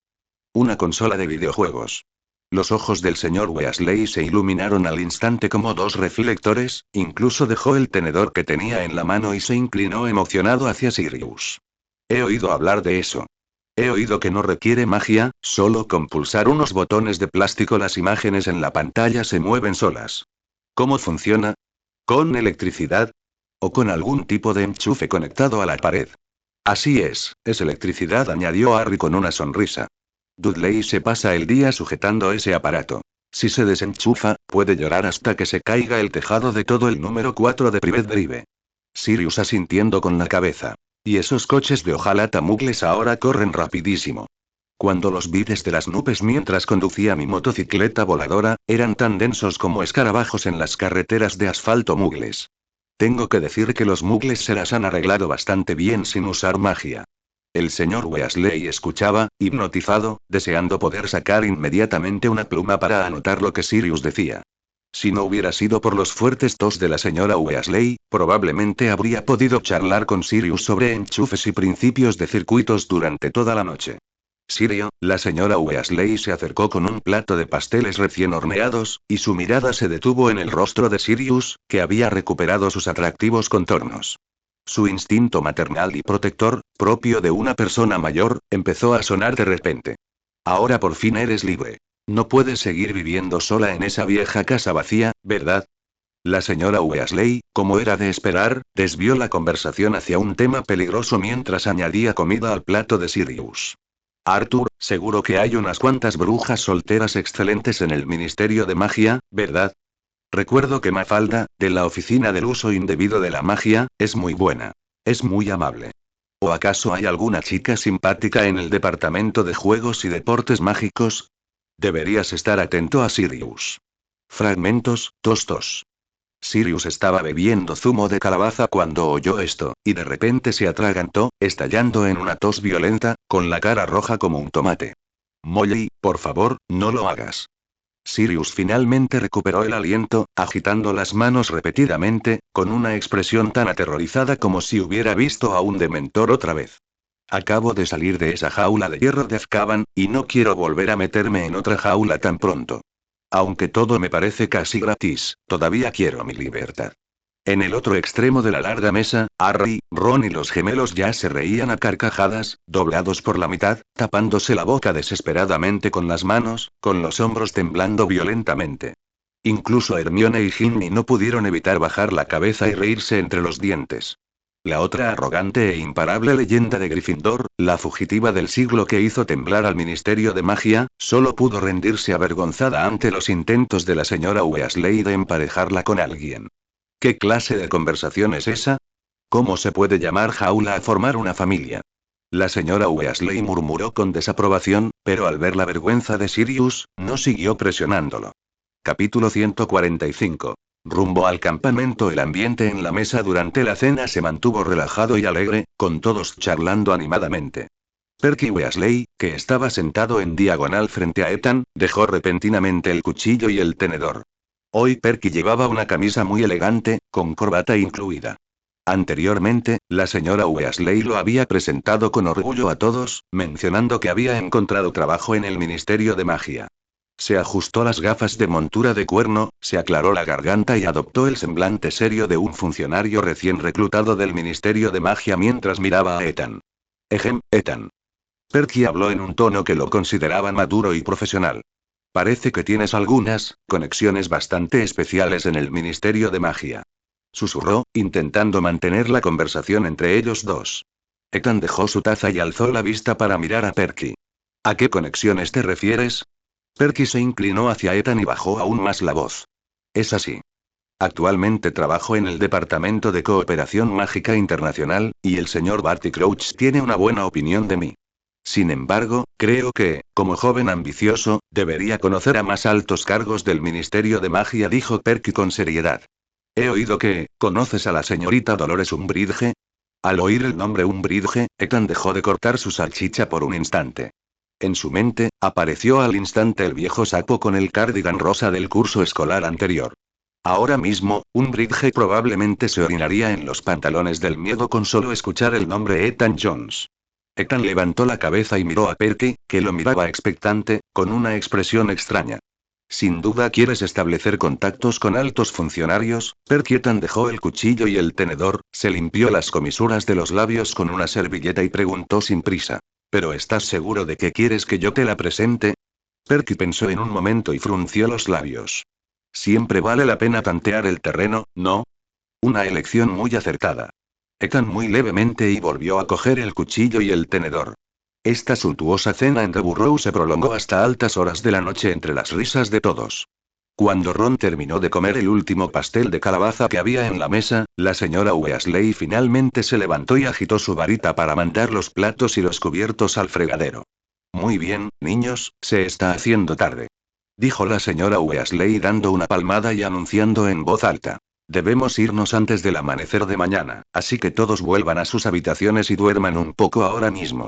Una consola de videojuegos. Los ojos del señor Weasley se iluminaron al instante como 2 reflectores, incluso dejó el tenedor que tenía en la mano y se inclinó emocionado hacia Sirius. He oído hablar de eso. He oído que no requiere magia, solo con pulsar unos botones de plástico las imágenes en la pantalla se mueven solas. ¿Cómo funciona? ¿Con electricidad? ¿O con algún tipo de enchufe conectado a la pared? Así es electricidad, añadió Harry con una sonrisa. Dudley se pasa el día sujetando ese aparato. Si se desenchufa, puede llorar hasta que se caiga el tejado de todo el número 4 de Private Drive. Sirius asintiendo con la cabeza. Y esos coches de hojalata muggles ahora corren rapidísimo. Cuando los vi desde las nubes mientras conducía mi motocicleta voladora, eran tan densos como escarabajos en las carreteras de asfalto muggles. Tengo que decir que los muggles se las han arreglado bastante bien sin usar magia. El señor Weasley escuchaba, hipnotizado, deseando poder sacar inmediatamente una pluma para anotar lo que Sirius decía. Si no hubiera sido por los fuertes tos de la señora Weasley, probablemente habría podido charlar con Sirius sobre enchufes y principios de circuitos durante toda la noche. Sirio, la señora Weasley se acercó con un plato de pasteles recién horneados, y su mirada se detuvo en el rostro de Sirius, que había recuperado sus atractivos contornos. Su instinto maternal y protector, propio de una persona mayor, empezó a sonar de repente. Ahora por fin eres libre. No puedes seguir viviendo sola en esa vieja casa vacía, ¿verdad? La señora Weasley, como era de esperar, desvió la conversación hacia un tema peligroso mientras añadía comida al plato de Sirius. Arthur, seguro que hay unas cuantas brujas solteras excelentes en el Ministerio de Magia, ¿verdad? Recuerdo que Mafalda, de la Oficina del Uso Indebido de la Magia, es muy buena. Es muy amable. ¿O acaso hay alguna chica simpática en el Departamento de Juegos y Deportes Mágicos? Deberías estar atento a Sirius. Fragmentos, tostos. Sirius estaba bebiendo zumo de calabaza cuando oyó esto, y de repente se atragantó, estallando en una tos violenta, con la cara roja como un tomate. Molly, por favor, no lo hagas. Sirius finalmente recuperó el aliento, agitando las manos repetidamente, con una expresión tan aterrorizada como si hubiera visto a un dementor otra vez. Acabo de salir de esa jaula de hierro de Azkaban, y no quiero volver a meterme en otra jaula tan pronto. Aunque todo me parece casi gratis, todavía quiero mi libertad. En el otro extremo de la larga mesa, Harry, Ron y los gemelos ya se reían a carcajadas, doblados por la mitad, tapándose la boca desesperadamente con las manos, con los hombros temblando violentamente. Incluso Hermione y Ginny no pudieron evitar bajar la cabeza y reírse entre los dientes. La otra arrogante e imparable leyenda de Gryffindor, la fugitiva del siglo que hizo temblar al Ministerio de Magia, solo pudo rendirse avergonzada ante los intentos de la señora Weasley de emparejarla con alguien. ¿Qué clase de conversación es esa? ¿Cómo se puede llamar jaula a formar una familia? La señora Weasley murmuró con desaprobación, pero al ver la vergüenza de Sirius, no siguió presionándolo. Capítulo 145. Rumbo al campamento. El ambiente en la mesa durante la cena se mantuvo relajado y alegre, con todos charlando animadamente. Percy Weasley, que estaba sentado en diagonal frente a Ethan, dejó repentinamente el cuchillo y el tenedor. Hoy Percy llevaba una camisa muy elegante, con corbata incluida. Anteriormente, la señora Weasley lo había presentado con orgullo a todos, mencionando que había encontrado trabajo en el Ministerio de Magia. Se ajustó las gafas de montura de cuerno, se aclaró la garganta y adoptó el semblante serio de un funcionario recién reclutado del Ministerio de Magia mientras miraba a Ethan. Ethan. Percy habló en un tono que lo consideraba maduro y profesional. Parece que tienes algunas conexiones bastante especiales en el Ministerio de Magia. Susurró, intentando mantener la conversación entre ellos dos. Ethan dejó su taza y alzó la vista para mirar a Percy. ¿A qué conexiones te refieres? Percy se inclinó hacia Ethan y bajó aún más la voz. Es así. Actualmente trabajo en el Departamento de Cooperación Mágica Internacional, y el señor Barty Crouch tiene una buena opinión de mí. Sin embargo, creo que, como joven ambicioso, debería conocer a más altos cargos del Ministerio de Magia, dijo Percy con seriedad. He oído que, ¿conoces a la señorita Dolores Umbridge? Al oír el nombre Umbridge, Ethan dejó de cortar su salchicha por un instante. En su mente, apareció al instante el viejo sapo con el cardigan rosa del curso escolar anterior. Ahora mismo, Umbridge probablemente se orinaría en los pantalones del miedo con solo escuchar el nombre Ethan Jones. Ethan levantó la cabeza y miró a Percy, que lo miraba expectante, con una expresión extraña. Sin duda quieres establecer contactos con altos funcionarios. Percy. Ethan dejó el cuchillo y el tenedor, se limpió las comisuras de los labios con una servilleta y preguntó sin prisa. ¿Pero estás seguro de que quieres que yo te la presente? Percy pensó en un momento y frunció los labios. Siempre vale la pena tantear el terreno, ¿no? Una elección muy acertada. Ethan muy levemente y volvió a coger el cuchillo y el tenedor. Esta suntuosa cena en Reburrow se prolongó hasta altas horas de la noche entre las risas de todos. Cuando Ron terminó de comer el último pastel de calabaza que había en la mesa, la señora Weasley finalmente se levantó y agitó su varita para mandar los platos y los cubiertos al fregadero. Muy bien, niños, se está haciendo tarde. Dijo la señora Weasley dando una palmada y anunciando en voz alta. Debemos irnos antes del amanecer de mañana, así que todos vuelvan a sus habitaciones y duerman un poco ahora mismo.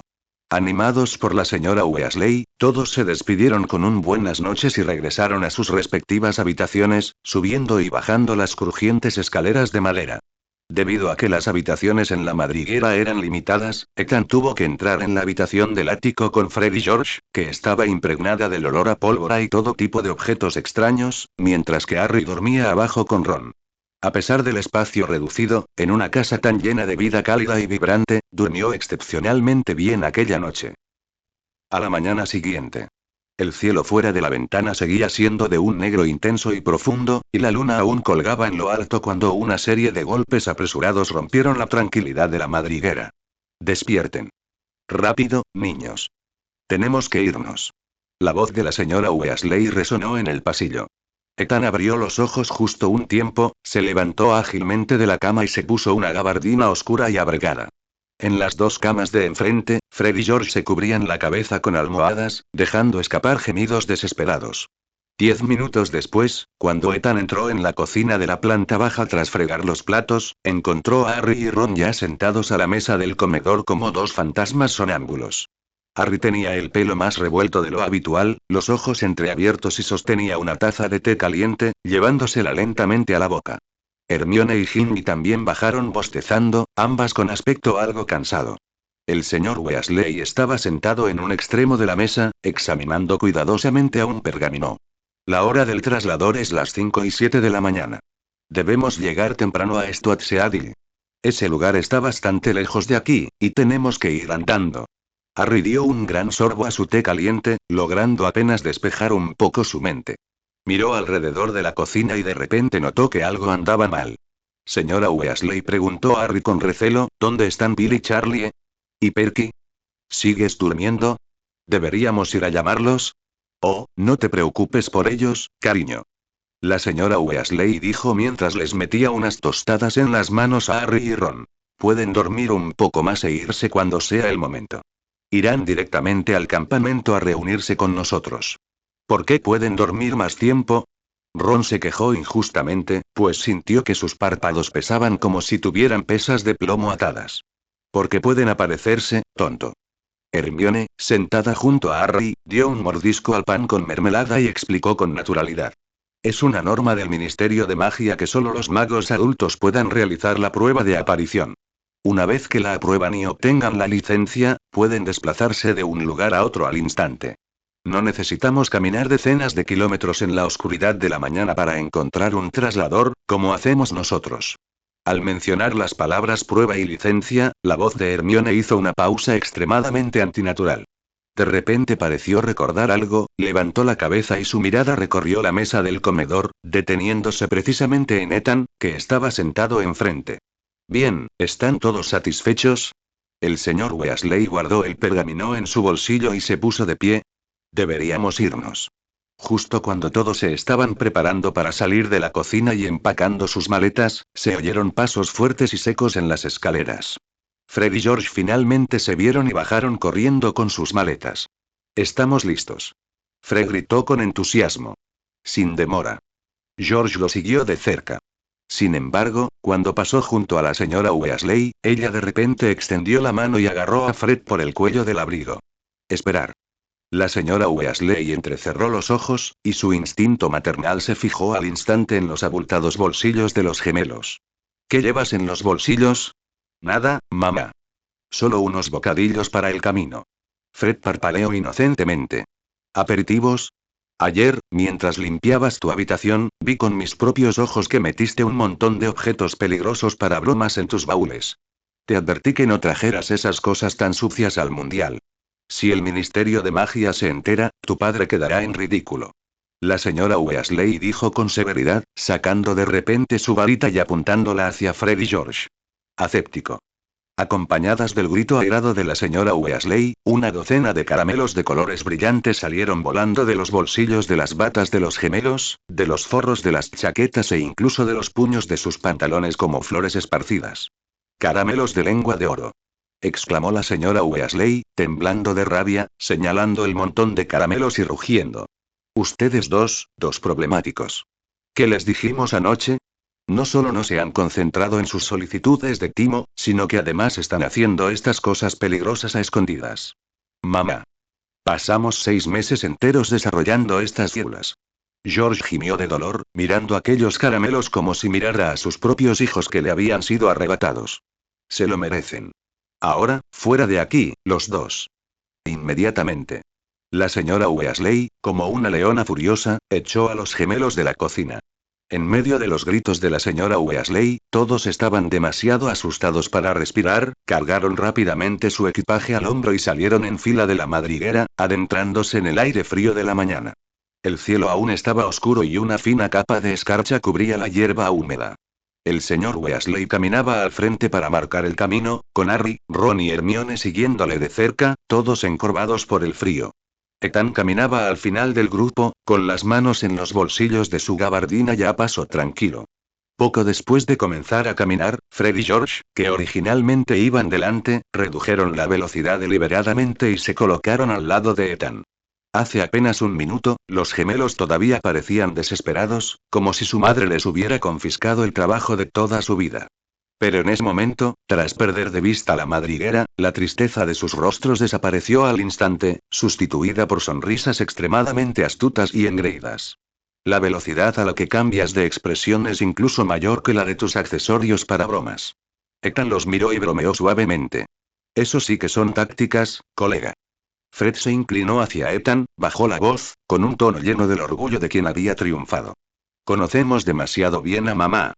Animados por la señora Weasley, todos se despidieron con un buenas noches y regresaron a sus respectivas habitaciones, subiendo y bajando las crujientes escaleras de madera. Debido a que las habitaciones en la madriguera eran limitadas, Ethan tuvo que entrar en la habitación del ático con Fred y George, que estaba impregnada del olor a pólvora y todo tipo de objetos extraños, mientras que Harry dormía abajo con Ron. A pesar del espacio reducido, en una casa tan llena de vida cálida y vibrante, durmió excepcionalmente bien aquella noche. A la mañana siguiente. El cielo fuera de la ventana seguía siendo de un negro intenso y profundo, y la luna aún colgaba en lo alto cuando una serie de golpes apresurados rompieron la tranquilidad de la madriguera. Despierten. Rápido, niños. Tenemos que irnos. La voz de la señora Weasley resonó en el pasillo. Ethan abrió los ojos justo un tiempo, se levantó ágilmente de la cama y se puso una gabardina oscura y abrigada. En las dos camas de enfrente, Fred y George se cubrían la cabeza con almohadas, dejando escapar gemidos desesperados. 10 minutos después, cuando Ethan entró en la cocina de la planta baja tras fregar los platos, encontró a Harry y Ron ya sentados a la mesa del comedor como dos fantasmas sonámbulos. Harry tenía el pelo más revuelto de lo habitual, los ojos entreabiertos y sostenía una taza de té caliente, llevándosela lentamente a la boca. Hermione y Ginny también bajaron bostezando, ambas con aspecto algo cansado. El señor Weasley estaba sentado en un extremo de la mesa, examinando cuidadosamente a un pergamino. La hora del traslador es las 5:07 de la mañana. Debemos llegar temprano a Stoatseadil. Ese lugar está bastante lejos de aquí, y tenemos que ir andando. Harry dio un gran sorbo a su té caliente, logrando apenas despejar un poco su mente. Miró alrededor de la cocina y de repente notó que algo andaba mal. Señora Weasley, preguntó Harry con recelo, ¿dónde están Bill y Charlie? ¿Y Perky? ¿Sigues durmiendo? ¿Deberíamos ir a llamarlos? Oh, no te preocupes por ellos, cariño. La señora Weasley dijo mientras les metía unas tostadas en las manos a Harry y Ron. Pueden dormir un poco más e irse cuando sea el momento. Irán directamente al campamento a reunirse con nosotros. ¿Por qué pueden dormir más tiempo? Ron se quejó injustamente, pues sintió que sus párpados pesaban como si tuvieran pesas de plomo atadas. Porque pueden aparecerse, tonto. Hermione, sentada junto a Harry, dio un mordisco al pan con mermelada y explicó con naturalidad. Es una norma del Ministerio de Magia que solo los magos adultos puedan realizar la prueba de aparición. Una vez que la aprueban y obtengan la licencia, pueden desplazarse de un lugar a otro al instante. No necesitamos caminar decenas de kilómetros en la oscuridad de la mañana para encontrar un traslador, como hacemos nosotros. Al mencionar las palabras prueba y licencia, la voz de Hermione hizo una pausa extremadamente antinatural. De repente pareció recordar algo, levantó la cabeza y su mirada recorrió la mesa del comedor, deteniéndose precisamente en Ethan, que estaba sentado enfrente. Bien, ¿están todos satisfechos? El señor Weasley guardó el pergamino en su bolsillo y se puso de pie. Deberíamos irnos. Justo cuando todos se estaban preparando para salir de la cocina y empacando sus maletas, se oyeron pasos fuertes y secos en las escaleras. Fred y George finalmente se vieron y bajaron corriendo con sus maletas. Estamos listos. Fred gritó con entusiasmo. Sin demora. George lo siguió de cerca. Sin embargo, cuando pasó junto a la señora Weasley, ella de repente extendió la mano y agarró a Fred por el cuello del abrigo. Esperar. La señora Weasley entrecerró los ojos, y su instinto maternal se fijó al instante en los abultados bolsillos de los gemelos. ¿Qué llevas en los bolsillos? Nada, mamá. Solo unos bocadillos para el camino. Fred parpadeó inocentemente. ¿Aperitivos? Ayer, mientras limpiabas tu habitación, vi con mis propios ojos que metiste un montón de objetos peligrosos para bromas en tus baúles. Te advertí que no trajeras esas cosas tan sucias al mundial. Si el Ministerio de Magia se entera, tu padre quedará en ridículo. La señora Weasley dijo con severidad, sacando de repente su varita y apuntándola hacia Fred y George. Aséptico. Acompañadas del grito airado de la señora Weasley, una docena de caramelos de colores brillantes salieron volando de los bolsillos de las batas de los gemelos, de los forros de las chaquetas e incluso de los puños de sus pantalones como flores esparcidas. Caramelos de lengua de oro. Exclamó la señora Weasley, temblando de rabia, señalando el montón de caramelos y rugiendo. Ustedes dos problemáticos. ¿Qué les dijimos anoche? No solo no se han concentrado en sus solicitudes de timo, sino que además están haciendo estas cosas peligrosas a escondidas. Mamá. Pasamos 6 meses enteros desarrollando estas células. George gimió de dolor, mirando aquellos caramelos como si mirara a sus propios hijos que le habían sido arrebatados. Se lo merecen. Ahora, fuera de aquí, los dos. Inmediatamente. La señora Weasley, como una leona furiosa, echó a los gemelos de la cocina. En medio de los gritos de la señora Weasley, todos estaban demasiado asustados para respirar, cargaron rápidamente su equipaje al hombro y salieron en fila de la madriguera, adentrándose en el aire frío de la mañana. El cielo aún estaba oscuro y una fina capa de escarcha cubría la hierba húmeda. El señor Weasley caminaba al frente para marcar el camino, con Harry, Ron y Hermione siguiéndole de cerca, todos encorvados por el frío. Ethan caminaba al final del grupo, con las manos en los bolsillos de su gabardina y a paso tranquilo. Poco después de comenzar a caminar, Fred y George, que originalmente iban delante, redujeron la velocidad deliberadamente y se colocaron al lado de Ethan. Hace apenas un minuto, los gemelos todavía parecían desesperados, como si su madre les hubiera confiscado el trabajo de toda su vida. Pero en ese momento, tras perder de vista la madriguera, la tristeza de sus rostros desapareció al instante, sustituida por sonrisas extremadamente astutas y engreídas. La velocidad a la que cambias de expresión es incluso mayor que la de tus accesorios para bromas. Ethan los miró y bromeó suavemente. Eso sí que son tácticas, colega. Fred se inclinó hacia Ethan, bajó la voz, con un tono lleno del orgullo de quien había triunfado. Conocemos demasiado bien a mamá.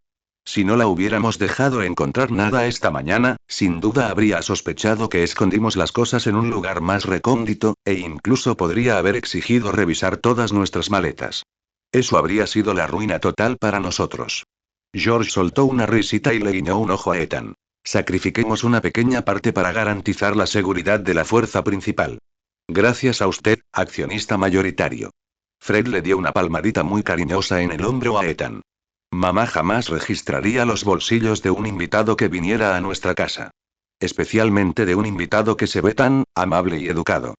Si no la hubiéramos dejado encontrar nada esta mañana, sin duda habría sospechado que escondimos las cosas en un lugar más recóndito, e incluso podría haber exigido revisar todas nuestras maletas. Eso habría sido la ruina total para nosotros. George soltó una risita y le guiñó un ojo a Ethan. Sacrifiquemos una pequeña parte para garantizar la seguridad de la fuerza principal. Gracias a usted, accionista mayoritario. Fred le dio una palmadita muy cariñosa en el hombro a Ethan. Mamá jamás registraría los bolsillos de un invitado que viniera a nuestra casa. Especialmente de un invitado que se ve tan amable y educado.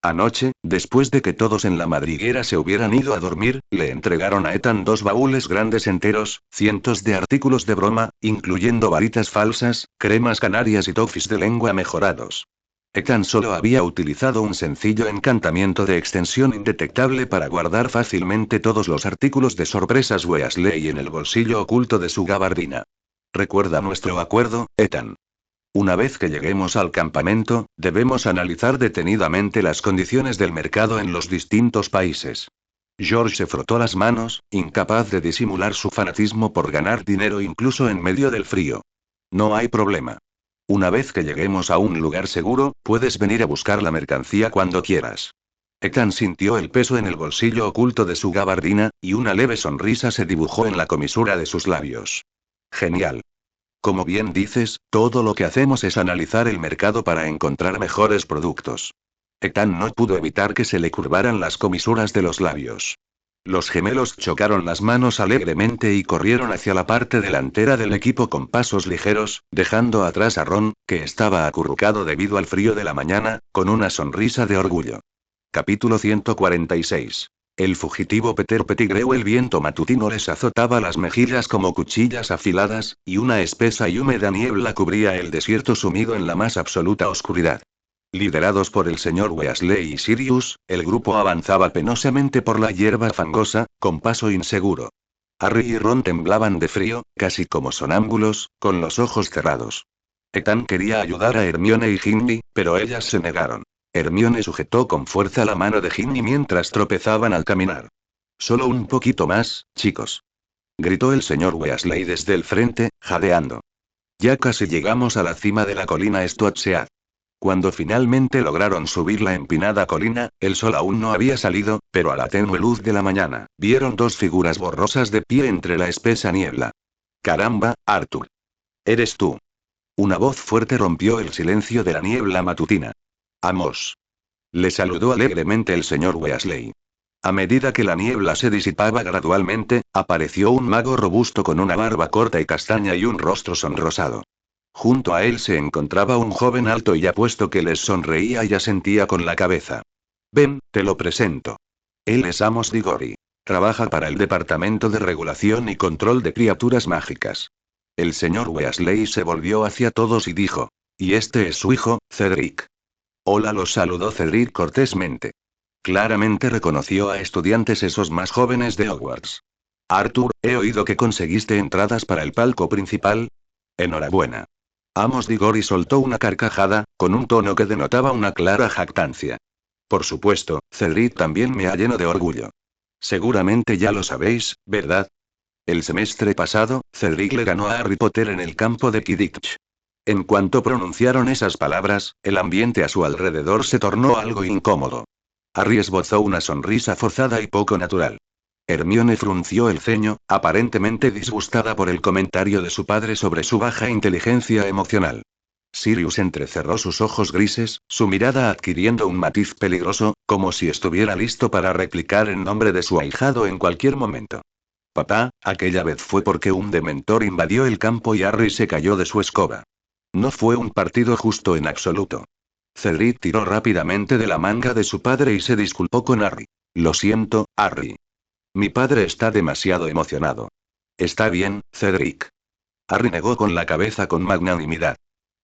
Anoche, después de que todos en la madriguera se hubieran ido a dormir, le entregaron a Ethan 2 baúles grandes enteros, cientos de artículos de broma, incluyendo varitas falsas, cremas canarias y toffees de lengua mejorados. Ethan solo había utilizado un sencillo encantamiento de extensión indetectable para guardar fácilmente todos los artículos de sorpresas Weasley en el bolsillo oculto de su gabardina. ¿Recuerda nuestro acuerdo, Ethan? Una vez que lleguemos al campamento, debemos analizar detenidamente las condiciones del mercado en los distintos países. George se frotó las manos, incapaz de disimular su fanatismo por ganar dinero incluso en medio del frío. No hay problema. Una vez que lleguemos a un lugar seguro, puedes venir a buscar la mercancía cuando quieras. Ethan sintió el peso en el bolsillo oculto de su gabardina, y una leve sonrisa se dibujó en la comisura de sus labios. Genial. Como bien dices, todo lo que hacemos es analizar el mercado para encontrar mejores productos. Ethan no pudo evitar que se le curvaran las comisuras de los labios. Los gemelos chocaron las manos alegremente y corrieron hacia la parte delantera del equipo con pasos ligeros, dejando atrás a Ron, que estaba acurrucado debido al frío de la mañana, con una sonrisa de orgullo. Capítulo 146. El fugitivo Peter Pettigrew. El viento matutino les azotaba las mejillas como cuchillas afiladas, y una espesa y húmeda niebla cubría el desierto sumido en la más absoluta oscuridad. Liderados por el señor Weasley y Sirius, el grupo avanzaba penosamente por la hierba fangosa, con paso inseguro. Harry y Ron temblaban de frío, casi como sonámbulos, con los ojos cerrados. Ethan quería ayudar a Hermione y Ginny, pero ellas se negaron. Hermione sujetó con fuerza la mano de Ginny mientras tropezaban al caminar. Solo un poquito más, chicos. Gritó el señor Weasley desde el frente, jadeando. Ya casi llegamos a la cima de la colina Stoatsead. Cuando finalmente lograron subir la empinada colina, el sol aún no había salido, pero a la tenue luz de la mañana, vieron dos figuras borrosas de pie entre la espesa niebla. ¡Caramba, Arthur! ¿Eres tú? Una voz fuerte rompió el silencio de la niebla matutina. Amos. Le saludó alegremente el señor Weasley. A medida que la niebla se disipaba gradualmente, apareció un mago robusto con una barba corta y castaña y un rostro sonrosado. Junto a él se encontraba un joven alto y apuesto que les sonreía y asentía con la cabeza. Ven, te lo presento. Él es Amos Diggory. Trabaja para el Departamento de Regulación y Control de Criaturas Mágicas. El señor Weasley se volvió hacia todos y dijo. Y este es su hijo, Cedric. Hola, los saludó Cedric cortésmente. Claramente reconoció a estudiantes esos más jóvenes de Hogwarts. Arthur, he oído que conseguiste entradas para el palco principal. Enhorabuena. Amos Diggory soltó una carcajada, con un tono que denotaba una clara jactancia. Por supuesto, Cedric también me ha lleno de orgullo. Seguramente ya lo sabéis, ¿verdad? El semestre pasado, Cedric le ganó a Harry Potter en el campo de Quidditch. En cuanto pronunciaron esas palabras, el ambiente a su alrededor se tornó algo incómodo. Harry esbozó una sonrisa forzada y poco natural. Hermione frunció el ceño, aparentemente disgustada por el comentario de su padre sobre su baja inteligencia emocional. Sirius entrecerró sus ojos grises, su mirada adquiriendo un matiz peligroso, como si estuviera listo para replicar en nombre de su ahijado en cualquier momento. Papá, aquella vez fue porque un dementor invadió el campo y Harry se cayó de su escoba. No fue un partido justo en absoluto. Cedric tiró rápidamente de la manga de su padre y se disculpó con Harry. Lo siento, Harry. Mi padre está demasiado emocionado. Está bien, Cedric. Harry negó con la cabeza con magnanimidad.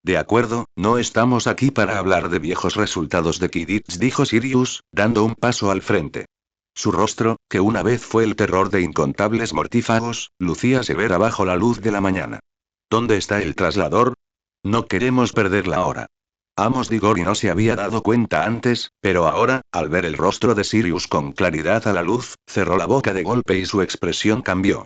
De acuerdo, no estamos aquí para hablar de viejos resultados de Quidditch, dijo Sirius, dando un paso al frente. Su rostro, que una vez fue el terror de incontables mortífagos, lucía severa bajo la luz de la mañana. ¿Dónde está el traslador? No queremos perder la hora. Amos Diggory no se había dado cuenta antes, pero ahora, al ver el rostro de Sirius con claridad a la luz, cerró la boca de golpe y su expresión cambió.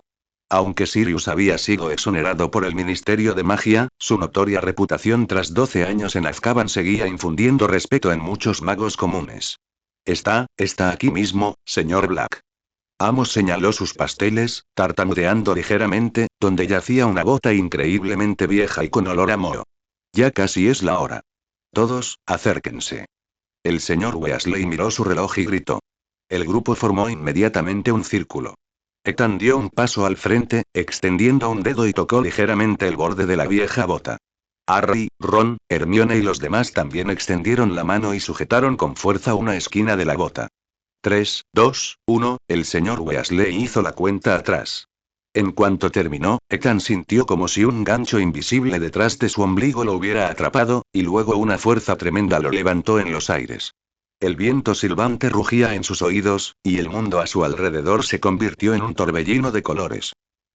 Aunque Sirius había sido exonerado por el Ministerio de Magia, su notoria reputación tras 12 años en Azkaban seguía infundiendo respeto en muchos magos comunes. Está aquí mismo, señor Black. Amos señaló sus pasteles, tartamudeando ligeramente, donde yacía una bota increíblemente vieja y con olor a moho. Ya casi es la hora. Todos, acérquense. El señor Weasley miró su reloj y gritó. El grupo formó inmediatamente un círculo. Ethan dio un paso al frente, extendiendo un dedo y tocó ligeramente el borde de la vieja bota. Harry, Ron, Hermione y los demás también extendieron la mano y sujetaron con fuerza una esquina de la bota. 3, 2, 1, el señor Weasley hizo la cuenta atrás. En cuanto terminó, Ethan sintió como si un gancho invisible detrás de su ombligo lo hubiera atrapado, y luego una fuerza tremenda lo levantó en los aires. El viento silbante rugía en sus oídos, y el mundo a su alrededor se convirtió en un torbellino de colores.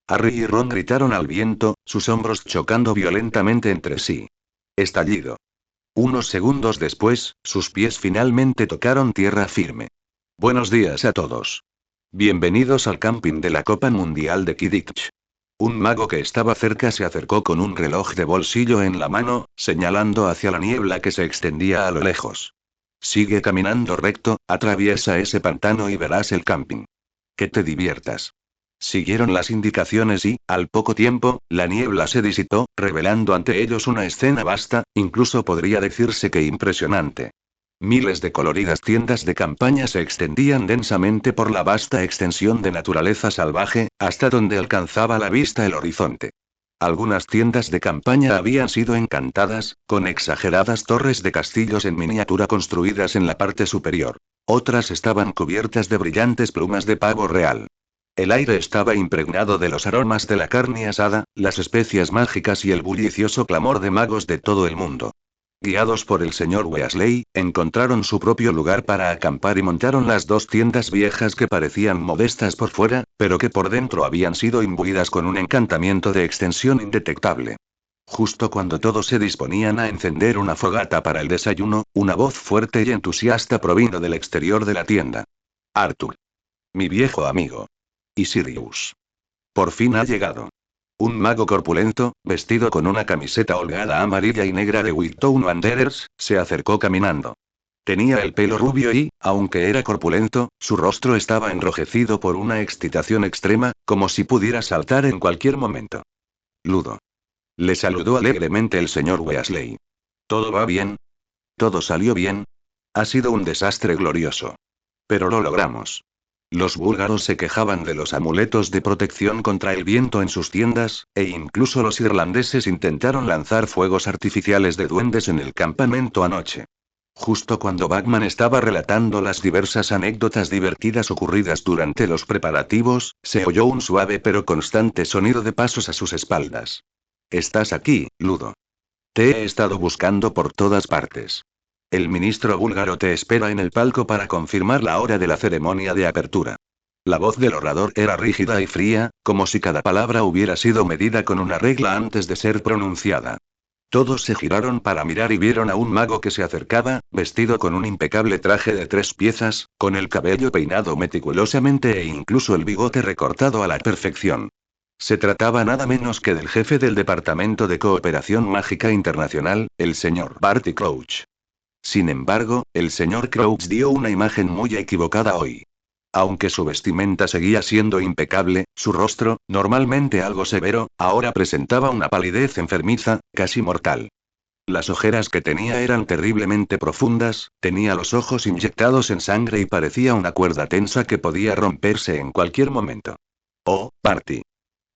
Harry y Ron gritaron al viento, sus hombros chocando violentamente entre sí. Estallido. Unos segundos después, sus pies finalmente tocaron tierra firme. Buenos días a todos. Bienvenidos al camping de la Copa Mundial de Quidditch. Un mago que estaba cerca se acercó con un reloj de bolsillo en la mano, señalando hacia la niebla que se extendía a lo lejos. Sigue caminando recto, atraviesa ese pantano y verás el camping. Que te diviertas. Siguieron las indicaciones y, al poco tiempo, la niebla se disipó, revelando ante ellos una escena vasta, incluso podría decirse que impresionante. Miles de coloridas tiendas de campaña se extendían densamente por la vasta extensión de naturaleza salvaje, hasta donde alcanzaba la vista el horizonte. Algunas tiendas de campaña habían sido encantadas, con exageradas torres de castillos en miniatura construidas en la parte superior. Otras estaban cubiertas de brillantes plumas de pavo real. El aire estaba impregnado de los aromas de la carne asada, las especias mágicas y el bullicioso clamor de magos de todo el mundo. Guiados por el señor Weasley, encontraron su propio lugar para acampar y montaron las dos tiendas viejas que parecían modestas por fuera, pero que por dentro habían sido imbuidas con un encantamiento de extensión indetectable. Justo cuando todos se disponían a encender una fogata para el desayuno, una voz fuerte y entusiasta provino del exterior de la tienda. Arthur. Mi viejo amigo. Y Sirius. Por fin ha llegado. Un mago corpulento, vestido con una camiseta holgada amarilla y negra de Wigtown Wanderers, se acercó caminando. Tenía el pelo rubio y, aunque era corpulento, su rostro estaba enrojecido por una excitación extrema, como si pudiera saltar en cualquier momento. Ludo. Le saludó alegremente el señor Weasley. ¿Todo va bien? ¿Todo salió bien? Ha sido un desastre glorioso. Pero lo logramos. Los búlgaros se quejaban de los amuletos de protección contra el viento en sus tiendas, e incluso los irlandeses intentaron lanzar fuegos artificiales de duendes en el campamento anoche. Justo cuando Bagman estaba relatando las diversas anécdotas divertidas ocurridas durante los preparativos, se oyó un suave pero constante sonido de pasos a sus espaldas. Estás aquí, Ludo. Te he estado buscando por todas partes. El ministro búlgaro te espera en el palco para confirmar la hora de la ceremonia de apertura. La voz del orador era rígida y fría, como si cada palabra hubiera sido medida con una regla antes de ser pronunciada. Todos se giraron para mirar y vieron a un mago que se acercaba, vestido con un impecable traje de 3 piezas, con el cabello peinado meticulosamente e incluso el bigote recortado a la perfección. Se trataba nada menos que del jefe del Departamento de Cooperación Mágica Internacional, el señor Barty Crouch. Sin embargo, el señor Crouch dio una imagen muy equivocada hoy. Aunque su vestimenta seguía siendo impecable, su rostro, normalmente algo severo, ahora presentaba una palidez enfermiza, casi mortal. Las ojeras que tenía eran terriblemente profundas, tenía los ojos inyectados en sangre y parecía una cuerda tensa que podía romperse en cualquier momento. Oh, Barty.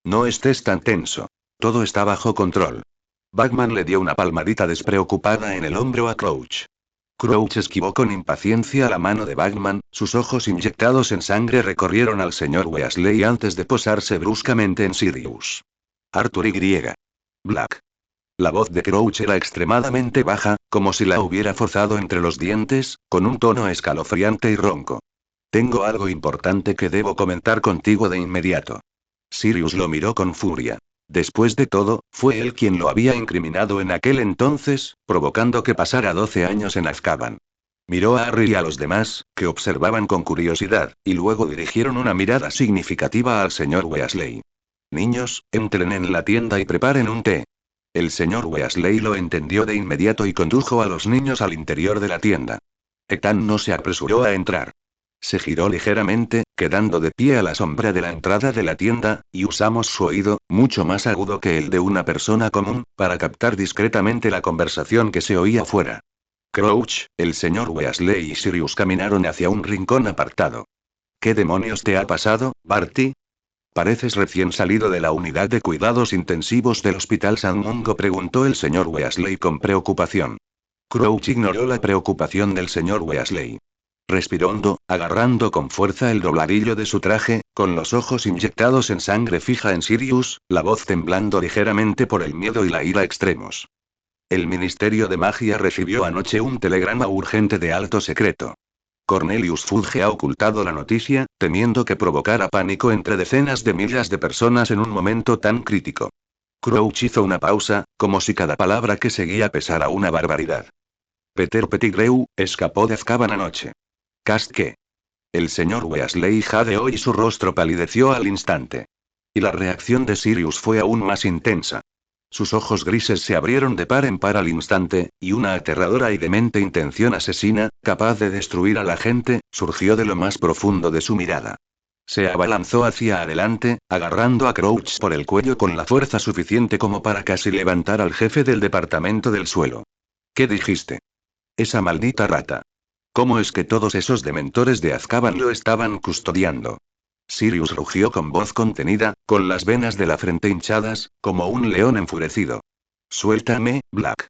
No estés tan tenso. Todo está bajo control. Bagman le dio una palmadita despreocupada en el hombro a Crouch. Crouch esquivó con impaciencia la mano de Bagman, sus ojos inyectados en sangre recorrieron al señor Weasley antes de posarse bruscamente en Sirius. Arthur y. Black. La voz de Crouch era extremadamente baja, como si la hubiera forzado entre los dientes, con un tono escalofriante y ronco. Tengo algo importante que debo comentar contigo de inmediato. Sirius lo miró con furia. Después de todo, fue él quien lo había incriminado en aquel entonces, provocando que pasara 12 años en Azkaban. Miró a Harry y a los demás, que observaban con curiosidad, y luego dirigieron una mirada significativa al señor Weasley. Niños, entren en la tienda y preparen un té. El señor Weasley lo entendió de inmediato y condujo a los niños al interior de la tienda. Ethan no se apresuró a entrar. Se giró ligeramente, quedando de pie a la sombra de la entrada de la tienda, y usamos su oído, mucho más agudo que el de una persona común, para captar discretamente la conversación que se oía fuera. Crouch, el señor Weasley y Sirius caminaron hacia un rincón apartado. ¿Qué demonios te ha pasado, Barty? Pareces recién salido de la unidad de cuidados intensivos del Hospital San Mungo, preguntó el señor Weasley con preocupación. Crouch ignoró la preocupación del señor Weasley. Respiró hondo, agarrando con fuerza el dobladillo de su traje, con los ojos inyectados en sangre fija en Sirius, la voz temblando ligeramente por el miedo y la ira extremos. El Ministerio de Magia recibió anoche un telegrama urgente de alto secreto. Cornelius Fudge ha ocultado la noticia, temiendo que provocara pánico entre decenas de miles de personas en un momento tan crítico. Crouch hizo una pausa, como si cada palabra que seguía pesara una barbaridad. Peter Pettigrew escapó de Azkaban anoche. ¿Cast qué? El señor Weasley jadeó y su rostro palideció al instante. Y la reacción de Sirius fue aún más intensa. Sus ojos grises se abrieron de par en par al instante, y una aterradora y demente intención asesina, capaz de destruir a la gente, surgió de lo más profundo de su mirada. Se abalanzó hacia adelante, agarrando a Crouch por el cuello con la fuerza suficiente como para casi levantar al jefe del departamento del suelo. ¿Qué dijiste? Esa maldita rata. ¿Cómo es que todos esos dementores de Azkaban lo estaban custodiando? Sirius rugió con voz contenida, con las venas de la frente hinchadas, como un león enfurecido. Suéltame, Black.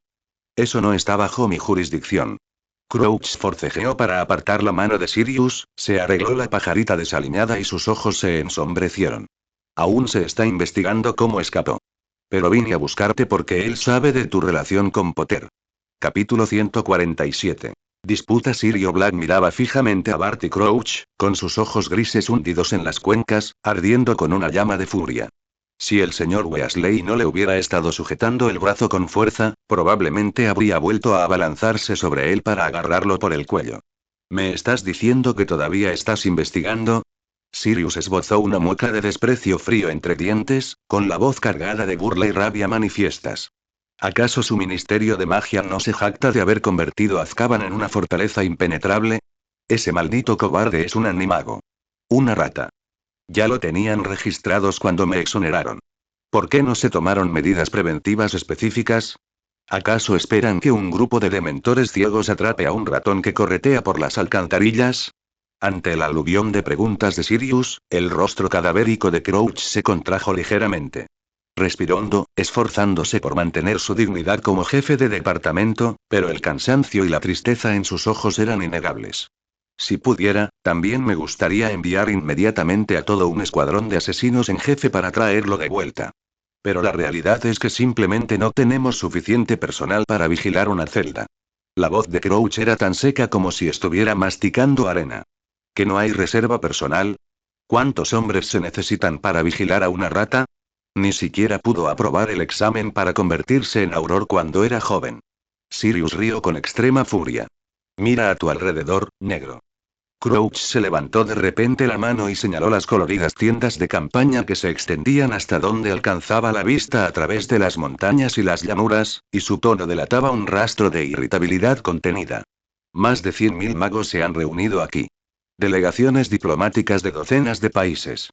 Eso no está bajo mi jurisdicción. Crouch forcejeó para apartar la mano de Sirius, se arregló la pajarita desaliñada y sus ojos se ensombrecieron. Aún se está investigando cómo escapó. Pero vine a buscarte porque él sabe de tu relación con Potter. Capítulo 147. Disputa. Sirio Black miraba fijamente a Barty Crouch, con sus ojos grises hundidos en las cuencas, ardiendo con una llama de furia. Si el señor Weasley no le hubiera estado sujetando el brazo con fuerza, probablemente habría vuelto a abalanzarse sobre él para agarrarlo por el cuello. ¿Me estás diciendo que todavía estás investigando? Sirius esbozó una mueca de desprecio frío entre dientes, con la voz cargada de burla y rabia manifiestas. ¿Acaso su ministerio de magia no se jacta de haber convertido a Azkaban en una fortaleza impenetrable? Ese maldito cobarde es un animago. Una rata. Ya lo tenían registrados cuando me exoneraron. ¿Por qué no se tomaron medidas preventivas específicas? ¿Acaso esperan que un grupo de dementores ciegos atrape a un ratón que corretea por las alcantarillas? Ante el aluvión de preguntas de Sirius, el rostro cadavérico de Crouch se contrajo ligeramente. Respiró hondo, esforzándose por mantener su dignidad como jefe de departamento, pero el cansancio y la tristeza en sus ojos eran innegables. Si pudiera, también me gustaría enviar inmediatamente a todo un escuadrón de asesinos en jefe para traerlo de vuelta. Pero la realidad es que simplemente no tenemos suficiente personal para vigilar una celda. La voz de Crouch era tan seca como si estuviera masticando arena. ¿Que no hay reserva personal? ¿Cuántos hombres se necesitan para vigilar a una rata? Ni siquiera pudo aprobar el examen para convertirse en Auror cuando era joven. Sirius rió con extrema furia. Mira a tu alrededor, negro. Crouch se levantó de repente la mano y señaló las coloridas tiendas de campaña que se extendían hasta donde alcanzaba la vista a través de las montañas y las llanuras, y su tono delataba un rastro de irritabilidad contenida. Más de 100.000 magos se han reunido aquí. Delegaciones diplomáticas de docenas de países.